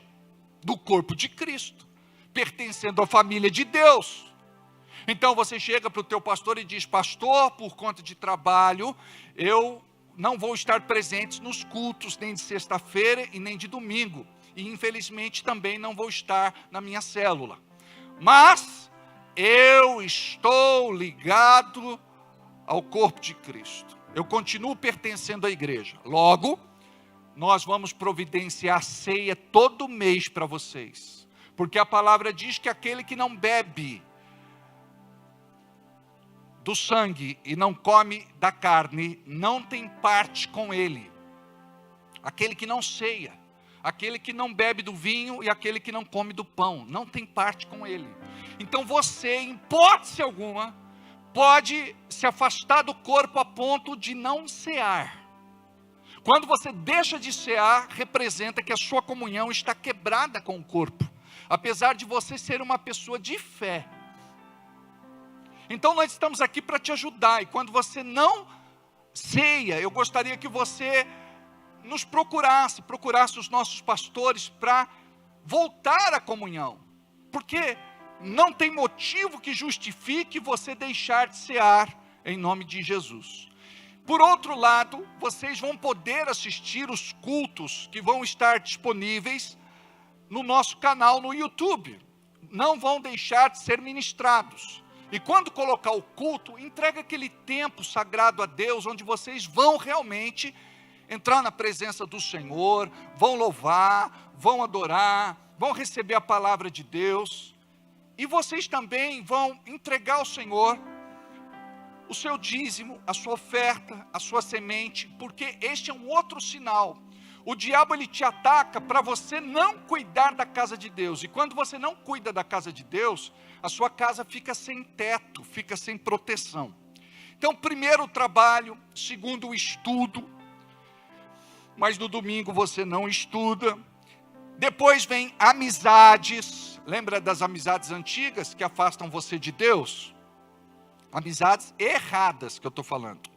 do corpo de Cristo, pertencendo à família de Deus. Então você chega para o teu pastor e diz: pastor, por conta de trabalho, eu não vou estar presente nos cultos, nem de sexta-feira e nem de domingo, e infelizmente também não vou estar na minha célula, mas eu estou ligado ao corpo de Cristo. Eu continuo pertencendo à igreja. Logo, nós vamos providenciar ceia todo mês para vocês. Porque a palavra diz que aquele que não bebe do sangue e não come da carne, não tem parte com ele. Aquele que não ceia, aquele que não bebe do vinho e aquele que não come do pão, não tem parte com ele. Então você, em hipótese alguma, pode se afastar do corpo a ponto de não cear. Quando você deixa de cear, representa que a sua comunhão está quebrada com o corpo, apesar de você ser uma pessoa de fé. Então nós estamos aqui para te ajudar, e quando você não ceia, eu gostaria que você nos procurasse os nossos pastores para voltar à comunhão, porque não tem motivo que justifique você deixar de cear em nome de Jesus. Por outro lado, vocês vão poder assistir os cultos que vão estar disponíveis no nosso canal no YouTube. Não vão deixar de ser ministrados. E quando colocar o culto, entrega aquele tempo sagrado a Deus, onde vocês vão realmente entrar na presença do Senhor, vão louvar, vão adorar, vão receber a palavra de Deus. E vocês também vão entregar ao Senhor o seu dízimo, a sua oferta, a sua semente, porque este é um outro sinal. O diabo, ele te ataca para você não cuidar da casa de Deus. E quando você não cuida da casa de Deus, a sua casa fica sem teto, fica sem proteção. Então, primeiro o trabalho, segundo o estudo, mas no domingo você não estuda. Depois vem amizades. Lembra das amizades antigas que afastam você de Deus? Amizades erradas que eu estou falando.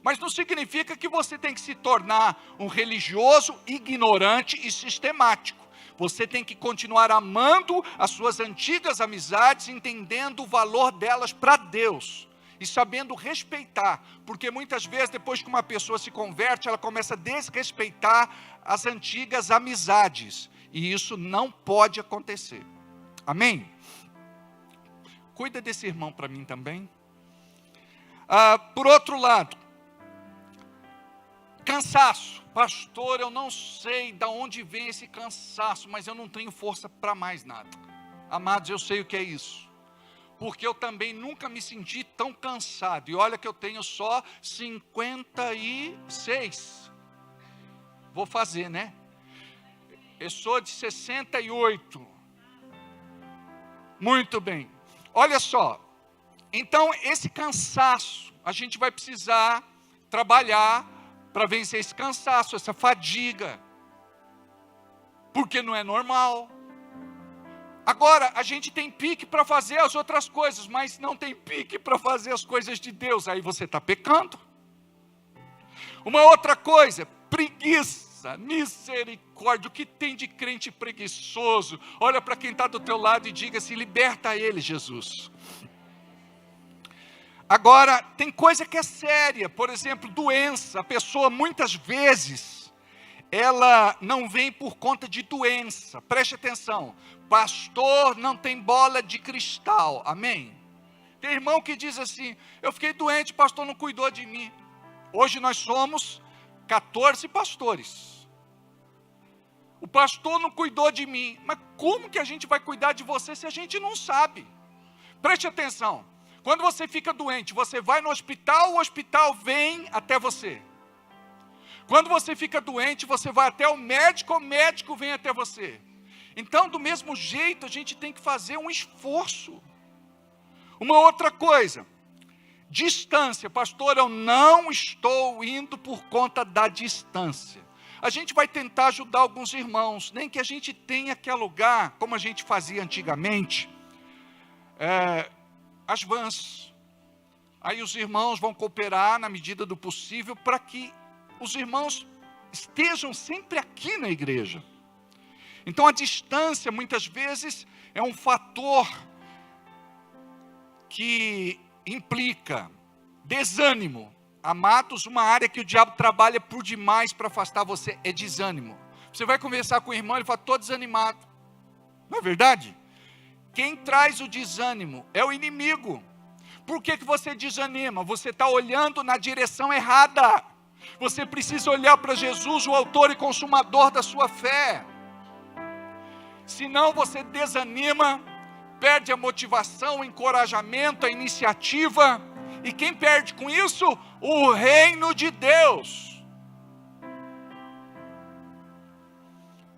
Mas não significa que você tem que se tornar um religioso ignorante e sistemático. Você tem que continuar amando as suas antigas amizades, entendendo o valor delas para Deus e sabendo respeitar, porque muitas vezes depois que uma pessoa se converte, ela começa a desrespeitar as antigas amizades, e isso não pode acontecer. Amém? Cuida desse irmão para mim também. Por outro lado, cansaço. Pastor, eu não sei de onde vem esse cansaço, mas eu não tenho força para mais nada. Amados, eu sei o que é isso. porque eu também nunca me senti tão cansado. E olha que eu tenho só 56. Vou fazer, né? Eu sou de 68. Muito bem. Olha só. Então, esse cansaço, a gente vai precisar trabalhar para vencer esse cansaço, essa fadiga. Porque não é normal. Agora, a gente tem pique para fazer as outras coisas, mas não tem pique para fazer as coisas de Deus. Aí você está pecando. Uma outra coisa, preguiça, misericórdia. O que tem de crente preguiçoso? Olha para quem está do teu lado e diga assim: liberta ele, Jesus. Agora, tem coisa que é séria. Por exemplo, doença. A pessoa muitas vezes, ela não vem por conta de doença. Preste atenção. Pastor não tem bola de cristal. Amém? Tem irmão que diz assim: eu fiquei doente, pastor não cuidou de mim. Hoje nós somos 14 pastores. O pastor não cuidou de mim. Mas como que a gente vai cuidar de você se a gente não sabe? Preste atenção. Quando você fica doente, você vai no hospital, o hospital vem até você. Quando você fica doente, você vai até o médico vem até você. Então, do mesmo jeito, a gente tem que fazer um esforço. Uma outra coisa, distância. Pastor, eu não estou indo por conta da distância. A gente vai tentar ajudar alguns irmãos, nem que a gente tenha que alugar, como a gente fazia antigamente, as vans. Aí os irmãos vão cooperar na medida do possível para que os irmãos estejam sempre aqui na igreja. Então a distância muitas vezes é um fator que implica desânimo. Amados, uma área que o diabo trabalha por demais para afastar você é desânimo. Você vai conversar com o irmão, ele fala: estou desanimado. Não é verdade? Quem traz o desânimo é o inimigo. Por que você desanima? Você está olhando na direção errada. Você precisa olhar para Jesus, o autor e consumador da sua fé. Senão você desanima, perde a motivação, o encorajamento, a iniciativa. E quem perde com isso? O reino de Deus.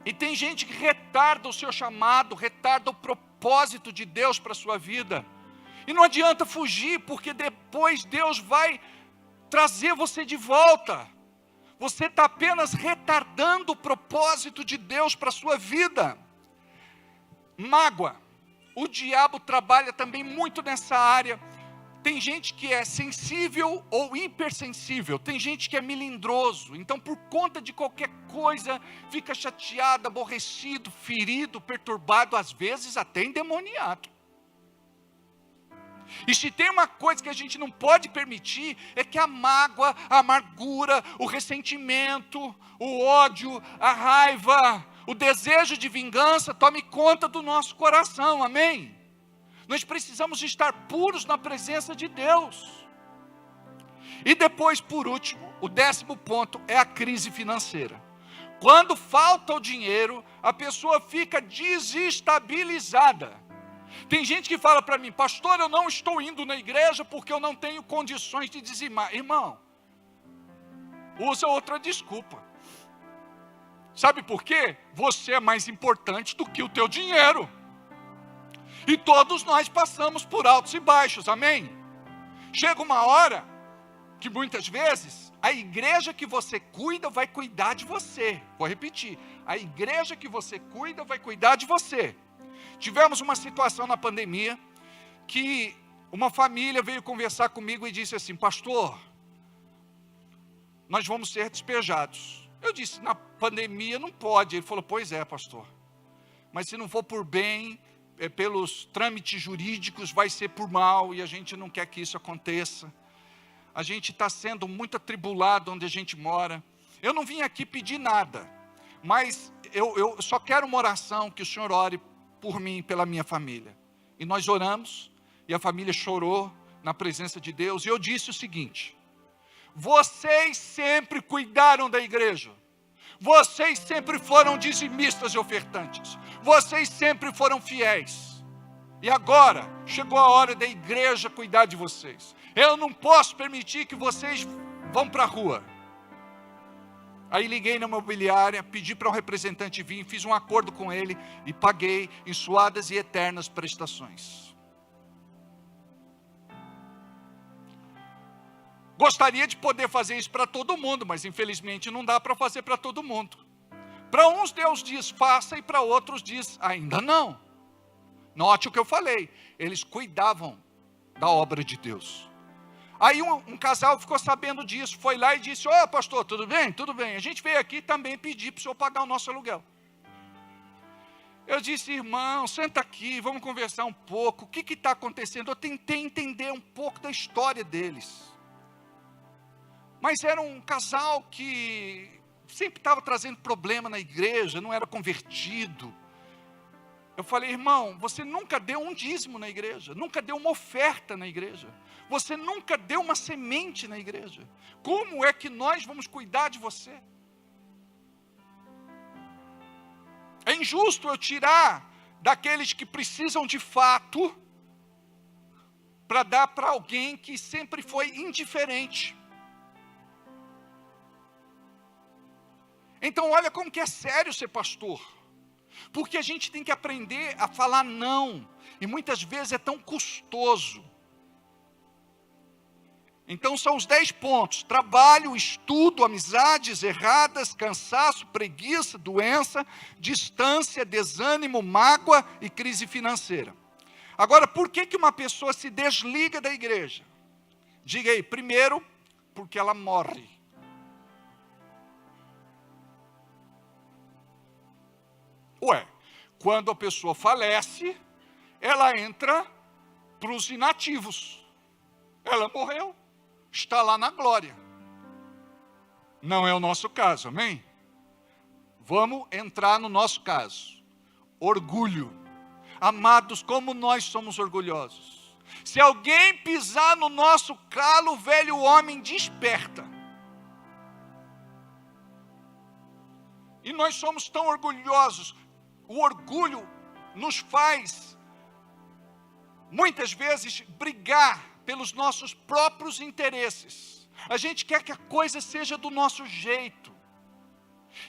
E tem gente que retarda o seu chamado, retarda o propósito de Deus para a sua vida. E não adianta fugir, porque depois Deus vai trazer você de volta. Você está apenas retardando o propósito de Deus para a sua vida. Mágoa. O diabo trabalha também muito nessa área. Tem gente que é sensível ou hipersensível. Tem gente que é melindroso. Então, por conta de qualquer coisa, fica chateado, aborrecido, ferido, perturbado, às vezes até endemoniado. E se tem uma coisa que a gente não pode permitir, é que a mágoa, a amargura, o ressentimento, o ódio, a raiva, o desejo de vingança tome conta do nosso coração, amém? Nós precisamos estar puros na presença de Deus. E depois, por último, o 10º ponto é a crise financeira. Quando falta o dinheiro, a pessoa fica desestabilizada. Tem gente que fala para mim: pastor, eu não estou indo na igreja porque eu não tenho condições de dizimar. Irmão, usa outra desculpa. Sabe por quê? Você é mais importante do que o teu dinheiro. E todos nós passamos por altos e baixos, amém? Chega uma hora que muitas vezes a igreja que você cuida vai cuidar de você. Vou repetir: a igreja que você cuida vai cuidar de você. Tivemos uma situação na pandemia que uma família veio conversar comigo e disse assim: pastor, nós vamos ser despejados. Eu disse: na pandemia não pode. Ele falou: pois é, pastor, mas se não for por bem, pelos trâmites jurídicos, vai ser por mal, e a gente não quer que isso aconteça. A gente está sendo muito atribulado onde a gente mora. Eu não vim aqui pedir nada, mas eu só quero uma oração, que o senhor ore por mim e pela minha família. E nós oramos, e a família chorou na presença de Deus, e eu disse o seguinte: vocês sempre cuidaram da igreja, vocês sempre foram dizimistas e ofertantes, vocês sempre foram fiéis. E agora, chegou a hora da igreja cuidar de vocês. Eu não posso permitir que vocês vão para a rua. Aí liguei na imobiliária, pedi para um representante vir, fiz um acordo com ele e paguei em suadas e eternas prestações. Gostaria de poder fazer isso para todo mundo, mas infelizmente não dá para fazer para todo mundo. Para uns Deus diz faça e para outros diz ainda não. Note o que eu falei, eles cuidavam da obra de Deus. Aí um casal ficou sabendo disso, foi lá e disse: ô pastor, tudo bem? Tudo bem. A gente veio aqui também pedir para o senhor pagar o nosso aluguel. Eu disse: irmão, senta aqui, vamos conversar um pouco. O que está acontecendo? Eu tentei entender um pouco da história deles. Mas era um casal que sempre estava trazendo problema na igreja, não era convertido. Eu falei: irmão, você nunca deu um dízimo na igreja, nunca deu uma oferta na igreja, você nunca deu uma semente na igreja. Como é que nós vamos cuidar de você? É injusto eu tirar daqueles que precisam de fato, para dar para alguém que sempre foi indiferente. Então olha como que é sério ser pastor. Porque a gente tem que aprender a falar não. E muitas vezes é tão custoso. Então são os 10 pontos: trabalho, estudo, amizades erradas, cansaço, preguiça, doença, distância, desânimo, mágoa e crise financeira. Agora, por que uma pessoa se desliga da igreja? Diga aí, primeiro, porque ela morre. Ué, quando a pessoa falece, ela entra para os inativos. Ela morreu, está lá na glória. Não é o nosso caso, amém? Vamos entrar no nosso caso. Orgulho. Amados, como nós somos orgulhosos. Se alguém pisar no nosso calo, o velho homem desperta. E nós somos tão orgulhosos. O orgulho nos faz, muitas vezes, brigar pelos nossos próprios interesses. A gente quer que a coisa seja do nosso jeito.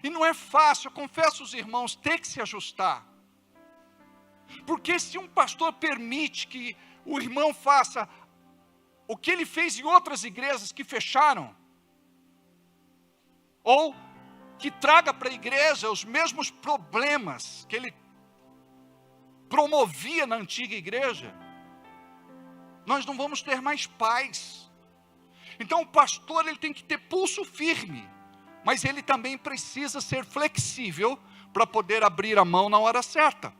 E não é fácil, eu confesso aos irmãos, ter que se ajustar. Porque se um pastor permite que o irmão faça o que ele fez em outras igrejas que fecharam, ou que traga para a igreja os mesmos problemas que ele promovia na antiga igreja, nós não vamos ter mais paz. Então o pastor, ele tem que ter pulso firme, mas ele também precisa ser flexível para poder abrir a mão na hora certa,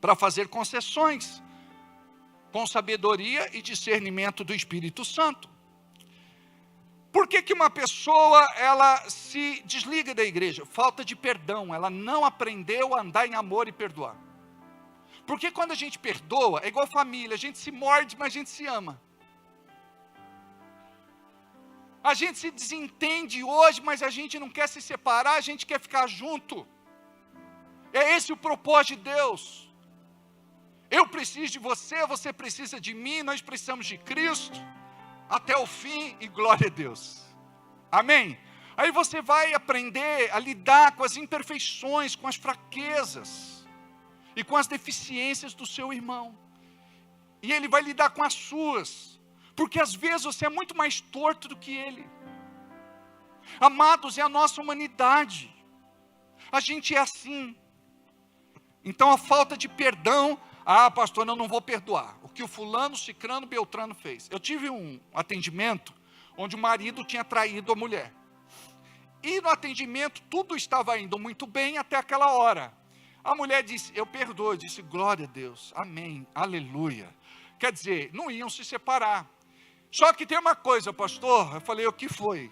para fazer concessões, com sabedoria e discernimento do Espírito Santo. Por que uma pessoa, ela se desliga da igreja? Falta de perdão, ela não aprendeu a andar em amor e perdoar. Porque quando a gente perdoa, é igual família, a gente se morde, mas a gente se ama. A gente se desentende hoje, mas a gente não quer se separar, a gente quer ficar junto. É esse o propósito de Deus. Eu preciso de você, você precisa de mim, nós precisamos de Cristo. Até o fim, e glória a Deus. Amém? Aí você vai aprender a lidar com as imperfeições, com as fraquezas e com as deficiências do seu irmão. E ele vai lidar com as suas, porque às vezes você é muito mais torto do que ele. Amados, é a nossa humanidade. A gente é assim. Então a falta de perdão, pastor, eu não vou perdoar o que o fulano, cicrano, beltrano fez. Eu tive um atendimento onde o marido tinha traído a mulher. E no atendimento tudo estava indo muito bem até aquela hora. A mulher disse: eu perdoo. Eu disse: glória a Deus, amém, aleluia. Quer dizer, não iam se separar. Só que tem uma coisa, pastor. Eu falei: o que foi?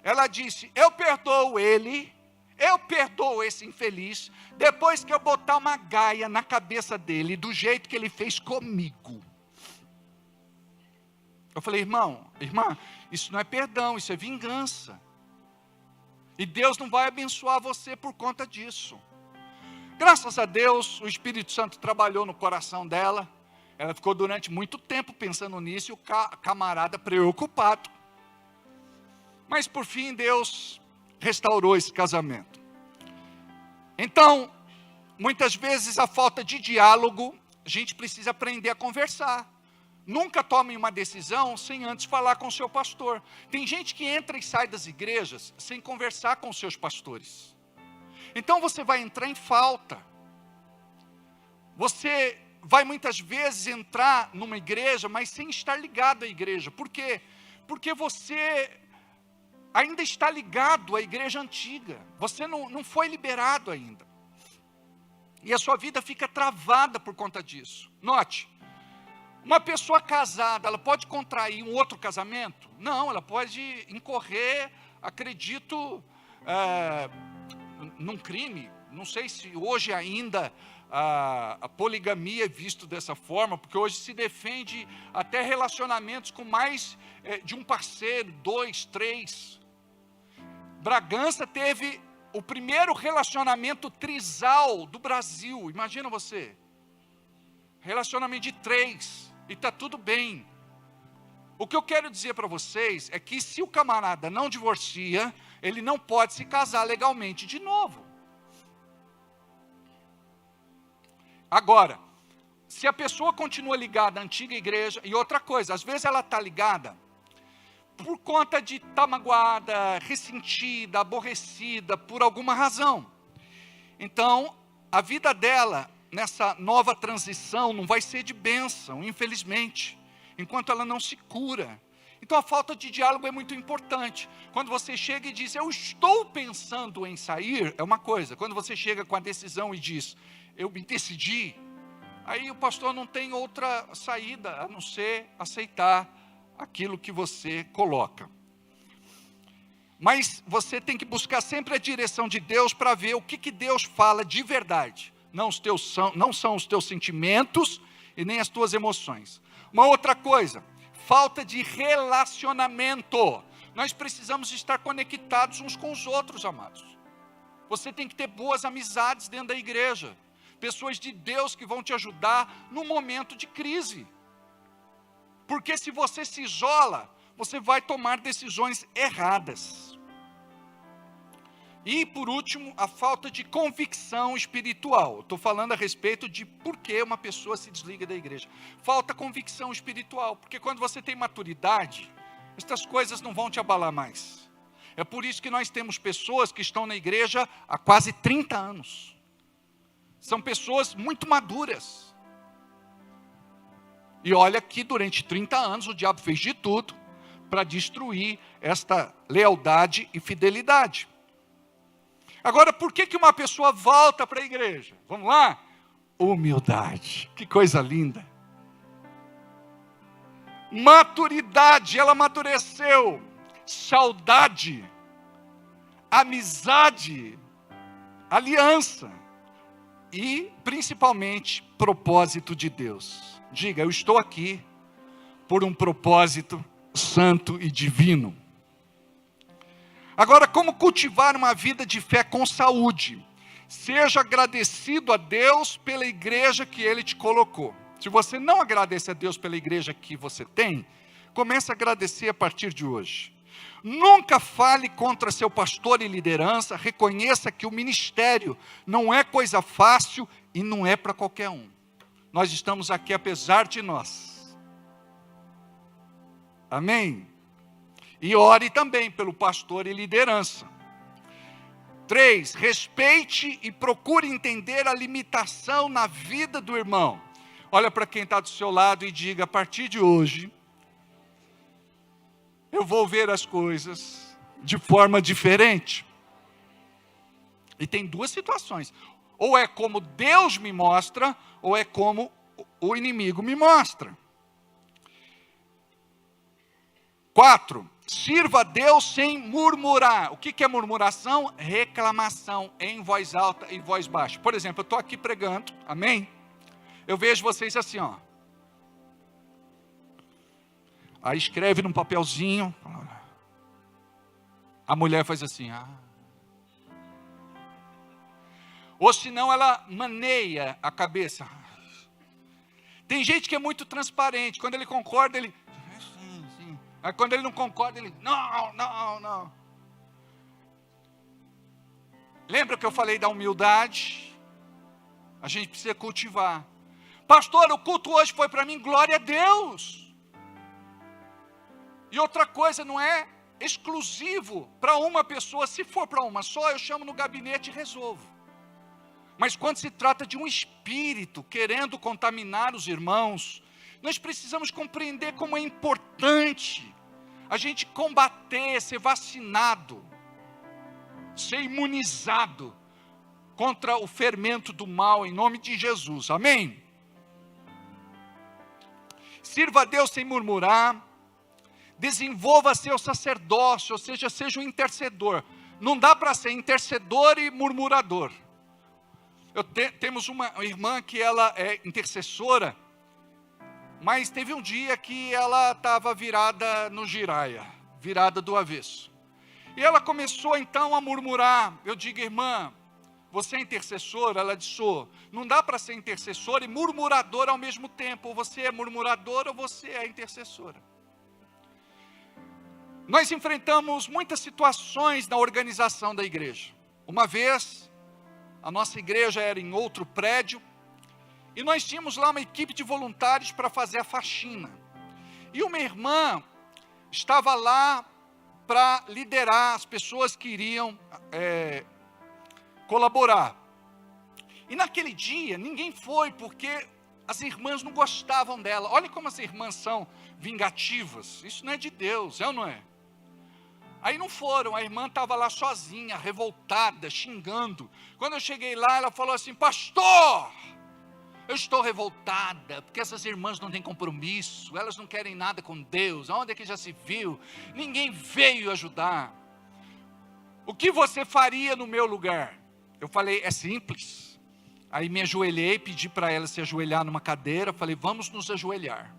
Ela disse: eu perdoo ele, eu perdoo esse infeliz, depois que eu botar uma gaia na cabeça dele, do jeito que ele fez comigo. Eu falei: irmã, isso não é perdão, isso é vingança. E Deus não vai abençoar você por conta disso. Graças a Deus, o Espírito Santo trabalhou no coração dela. Ela ficou durante muito tempo pensando nisso e o camarada preocupado. Mas por fim, Deus restaurou esse casamento. Então, muitas vezes a falta de diálogo, a gente precisa aprender a conversar. Nunca tome uma decisão sem antes falar com o seu pastor. Tem gente que entra e sai das igrejas sem conversar com os seus pastores. Então você vai entrar em falta. Você vai muitas vezes entrar numa igreja, mas sem estar ligado à igreja. Por quê? Porque você ainda está ligado à igreja antiga. Você não foi liberado ainda. E a sua vida fica travada por conta disso. Note, uma pessoa casada, ela pode contrair um outro casamento? Não, ela pode incorrer, acredito, num crime. Não sei se hoje ainda a poligamia é visto dessa forma, porque hoje se defende até relacionamentos com mais de um parceiro, 2, 3. Bragança teve o primeiro relacionamento trisal do Brasil, imagina você. Relacionamento de 3, e está tudo bem. O que eu quero dizer para vocês é que se o camarada não divorcia, ele não pode se casar legalmente de novo. Agora, se a pessoa continua ligada à antiga igreja, e outra coisa, às vezes ela está ligada por conta de estar magoada, ressentida, aborrecida, por alguma razão. Então, a vida dela, nessa nova transição, não vai ser de bênção, infelizmente, enquanto ela não se cura. Então, a falta de diálogo é muito importante. Quando você chega e diz, eu estou pensando em sair, é uma coisa. Quando você chega com a decisão e diz, eu me decidi, aí o pastor não tem outra saída, a não ser aceitar aquilo que você coloca. Mas você tem que buscar sempre a direção de Deus para ver o que Deus fala de verdade. Não são os teus sentimentos e nem as tuas emoções. Uma outra coisa, falta de relacionamento. Nós precisamos estar conectados uns com os outros, amados. Você tem que ter boas amizades dentro da igreja. Pessoas de Deus que vão te ajudar no momento de crise. Porque se você se isola, você vai tomar decisões erradas. E por último, a falta de convicção espiritual. Estou falando a respeito de por que uma pessoa se desliga da igreja. Falta convicção espiritual, porque quando você tem maturidade, estas coisas não vão te abalar mais. É por isso que nós temos pessoas que estão na igreja há quase 30 anos. São pessoas muito maduras. E olha que durante 30 anos o diabo fez de tudo para destruir esta lealdade e fidelidade. Agora, por que uma pessoa volta para a igreja? Vamos lá? Humildade. Que coisa linda. Maturidade, ela amadureceu. Saudade. Amizade. Aliança. E, principalmente, propósito de Deus. Diga, eu estou aqui por um propósito santo e divino. Agora, como cultivar uma vida de fé com saúde? Seja agradecido a Deus pela igreja que Ele te colocou. Se você não agradece a Deus pela igreja que você tem, comece a agradecer a partir de hoje. Nunca fale contra seu pastor e liderança, reconheça que o ministério não é coisa fácil e não é para qualquer um. Nós estamos aqui apesar de nós. Amém? E ore também pelo pastor e liderança. 3, respeite e procure entender a limitação na vida do irmão. Olha para quem está do seu lado e diga, a partir de hoje, eu vou ver as coisas de forma diferente. E tem duas situações. Ou é como Deus me mostra, ou é como o inimigo me mostra. 4, sirva a Deus sem murmurar. O que é murmuração? Reclamação em voz alta e voz baixa. Por exemplo, eu estou aqui pregando, amém? Eu vejo vocês assim, ó. Aí escreve num papelzinho. A mulher faz assim, Ou senão ela maneia a cabeça. Tem gente que é muito transparente. Quando ele concorda, ele... Sim, sim. Aí quando ele não concorda, ele... Não, não, não. Lembra que eu falei da humildade? A gente precisa cultivar. Pastor, o culto hoje foi para mim, glória a Deus. E outra coisa, não é exclusivo para uma pessoa. Se for para uma só, eu chamo no gabinete e resolvo. Mas quando se trata de um espírito querendo contaminar os irmãos, nós precisamos compreender como é importante a gente combater, ser vacinado, ser imunizado contra o fermento do mal, em nome de Jesus, amém? Sirva a Deus sem murmurar, desenvolva seu sacerdócio, ou seja, seja um intercedor. Não dá para ser intercedor e murmurador. Temos uma irmã que ela é intercessora, mas teve um dia que ela estava virada no giraia, virada do avesso. E ela começou então a murmurar. Eu digo, irmã, você é intercessora? Ela disse, sou. Não dá para ser intercessora e murmuradora ao mesmo tempo. Ou você é murmuradora ou você é intercessora. Nós enfrentamos muitas situações na organização da igreja. Uma vez, a nossa igreja era em outro prédio, e nós tínhamos lá uma equipe de voluntários para fazer a faxina. E uma irmã estava lá para liderar as pessoas que iriam colaborar. E naquele dia, ninguém foi, porque as irmãs não gostavam dela. Olha como as irmãs são vingativas. Isso não é de Deus, é ou não é? Aí não foram, a irmã estava lá sozinha, revoltada, xingando. Quando eu cheguei lá, ela falou assim, pastor, eu estou revoltada, porque essas irmãs não têm compromisso, elas não querem nada com Deus, aonde é que já se viu? Ninguém veio ajudar. O que você faria no meu lugar? Eu falei, é simples. Aí me ajoelhei, pedi para ela se ajoelhar numa cadeira, falei, vamos nos ajoelhar.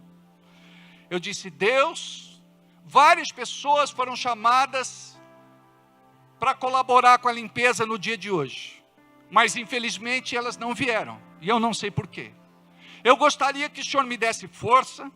Eu disse, Deus... Várias pessoas foram chamadas para colaborar com a limpeza no dia de hoje. Mas infelizmente elas não vieram. E eu não sei porquê. Eu gostaria que o Senhor me desse força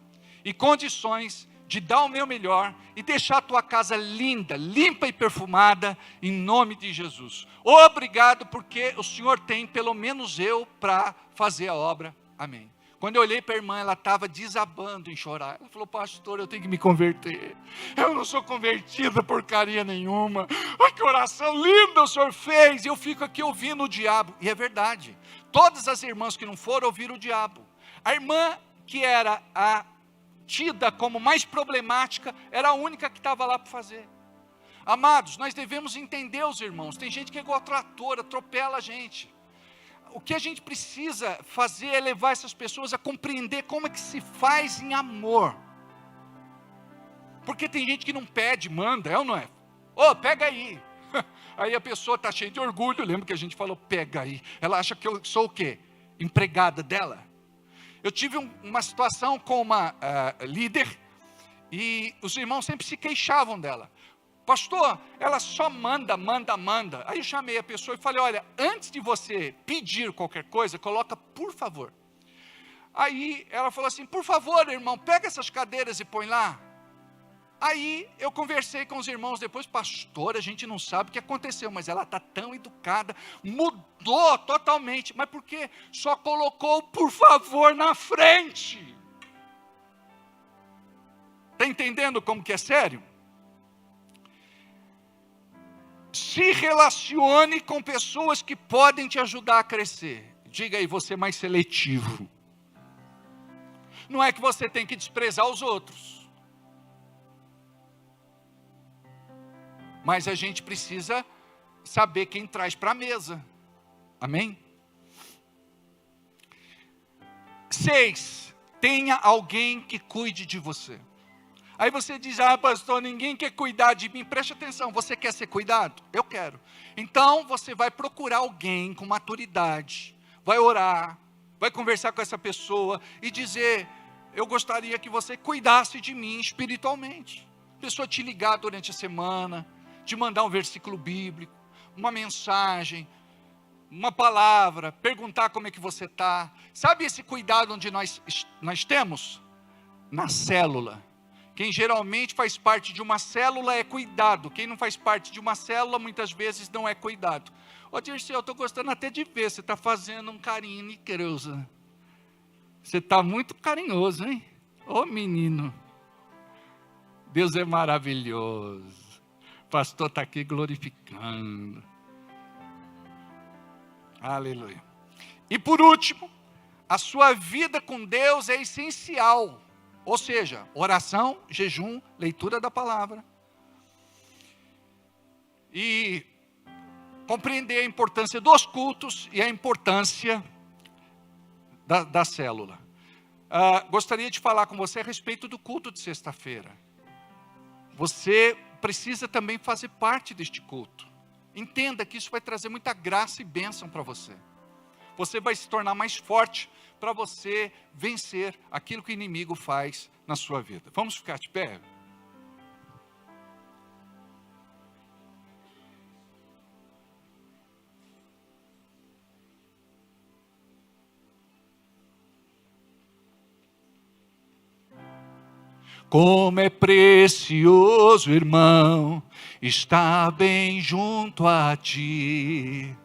e condições de dar o meu melhor e deixar a tua casa linda, limpa e perfumada, em nome de Jesus. Obrigado porque o Senhor tem pelo menos eu para fazer a obra. Amém. Quando eu olhei para a irmã, ela estava desabando em chorar. Ela falou, pastor, eu tenho que me converter. Eu não sou convertida porcaria nenhuma. Ai, que oração linda o senhor fez. E eu fico aqui ouvindo o diabo. E é verdade. Todas as irmãs que não foram, ouviram o diabo. A irmã que era a tida como mais problemática, era a única que estava lá para fazer. Amados, nós devemos entender os irmãos. Tem gente que é igual trator, atropela a gente. O que a gente precisa fazer é levar essas pessoas a compreender como é que se faz em amor. Porque tem gente que não pede, manda, é ou não é? Ô, pega aí. Aí a pessoa está cheia de orgulho, lembra que a gente falou, pega aí. Ela acha que eu sou o quê? Empregada dela. Eu tive uma situação com uma líder, e os irmãos sempre se queixavam dela. Pastor, ela só manda. Aí eu chamei a pessoa e falei, olha, antes de você pedir qualquer coisa, coloca por favor. Aí ela falou assim, por favor, irmão, pega essas cadeiras e põe lá. Aí eu conversei com os irmãos depois, pastor, a gente não sabe o que aconteceu, mas ela está tão educada, mudou totalmente. Mas por quê? Só colocou por favor na frente. Está entendendo como que é sério? Se relacione com pessoas que podem te ajudar a crescer. Diga aí, você é mais seletivo. Não é que você tem que desprezar os outros. Mas a gente precisa saber quem traz para a mesa. Amém? 6. Tenha alguém que cuide de você. Aí você diz, pastor, ninguém quer cuidar de mim. Preste atenção, você quer ser cuidado? Eu quero. Então você vai procurar alguém com maturidade, vai orar, vai conversar com essa pessoa e dizer, eu gostaria que você cuidasse de mim espiritualmente. A pessoa te ligar durante a semana, te mandar um versículo bíblico, uma mensagem. uma palavra, perguntar como é que você está. Sabe esse cuidado onde nós temos? Na célula. Quem geralmente faz parte de uma célula é cuidado. Quem não faz parte de uma célula, muitas vezes não é cuidado. Ô Dirceu, eu estou gostando até de ver, você está fazendo um carinho em Creuza. Você está muito carinhoso, hein? Ô menino. Deus é maravilhoso. O pastor está aqui glorificando. Aleluia. E por último, a sua vida com Deus é essencial. Ou seja, oração, jejum, leitura da palavra. E compreender a importância dos cultos e a importância da célula. Gostaria de falar com você a respeito do culto de sexta-feira. Você precisa também fazer parte deste culto. Entenda que isso vai trazer muita graça e bênção para você. Você vai se tornar mais forte para você vencer aquilo que o inimigo faz na sua vida. Vamos ficar de pé? Como é precioso, irmão, estar bem junto a ti,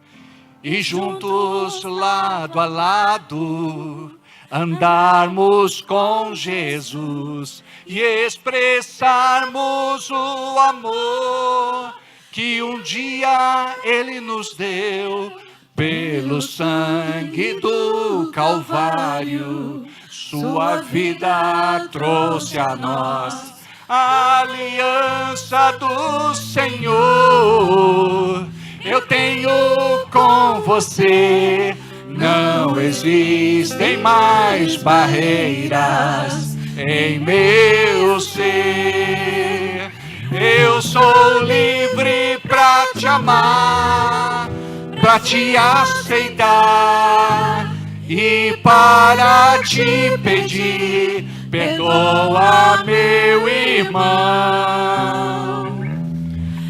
e juntos lado a lado, andarmos com Jesus e expressarmos o amor que um dia Ele nos deu pelo sangue do Calvário. Sua vida trouxe a nós a aliança do Senhor. Eu tenho com você, não existem mais barreiras em meu ser. Eu sou livre para te amar, para te aceitar e para te pedir, perdoa meu irmão.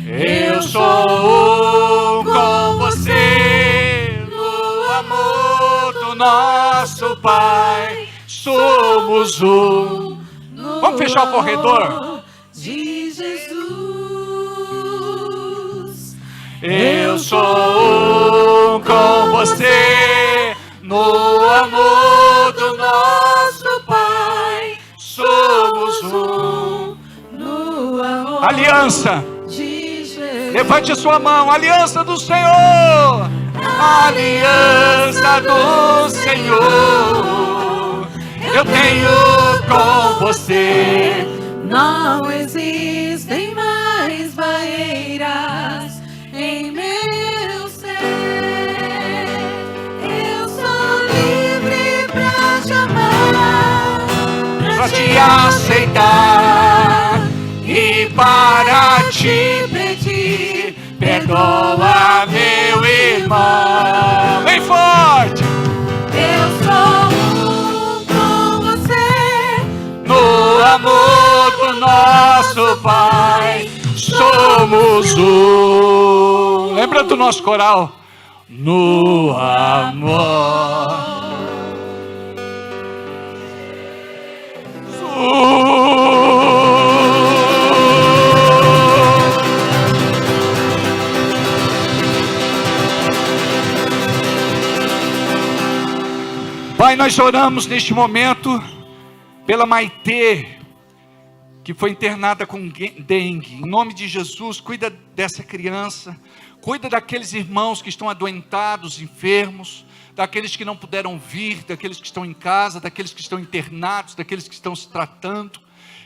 Eu sou um com você, no amor do nosso Pai, somos um. Vamos fechar o corredor? De Jesus. Eu sou um com você, no amor do nosso Pai, somos um. No amor Aliança. de Jesus. Levante a sua mão, aliança do Senhor. Aliança do Senhor. Eu tenho com você. Não existem mais barreiras em meu ser. Eu sou livre pra te amar, Para te aceitar e para te pedir, perdoa meu irmão. Bem forte. Eu sou um com você, No amor do nosso Pai, somos um. Lembra do nosso coral? No amor. Pai, nós oramos neste momento pela Maitê, que foi internada com dengue. Em nome de Jesus, cuida dessa criança, cuida daqueles irmãos que estão adoentados, enfermos, daqueles que não puderam vir, daqueles que estão em casa, daqueles que estão internados, daqueles que estão se tratando.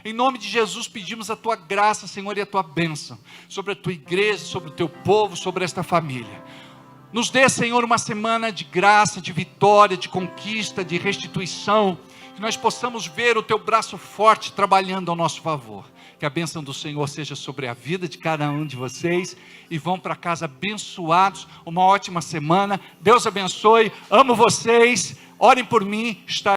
Em nome de Jesus, pedimos a Tua graça, Senhor, e a Tua bênção sobre a Tua igreja, sobre o Teu povo, sobre esta família. Nos dê, Senhor, uma semana de graça, de vitória, de conquista, de restituição, que nós possamos ver o Teu braço forte trabalhando ao nosso favor. Que a bênção do Senhor seja sobre a vida de cada um de vocês e vão para casa abençoados. Uma ótima semana. Deus abençoe. Amo vocês. Orem por mim.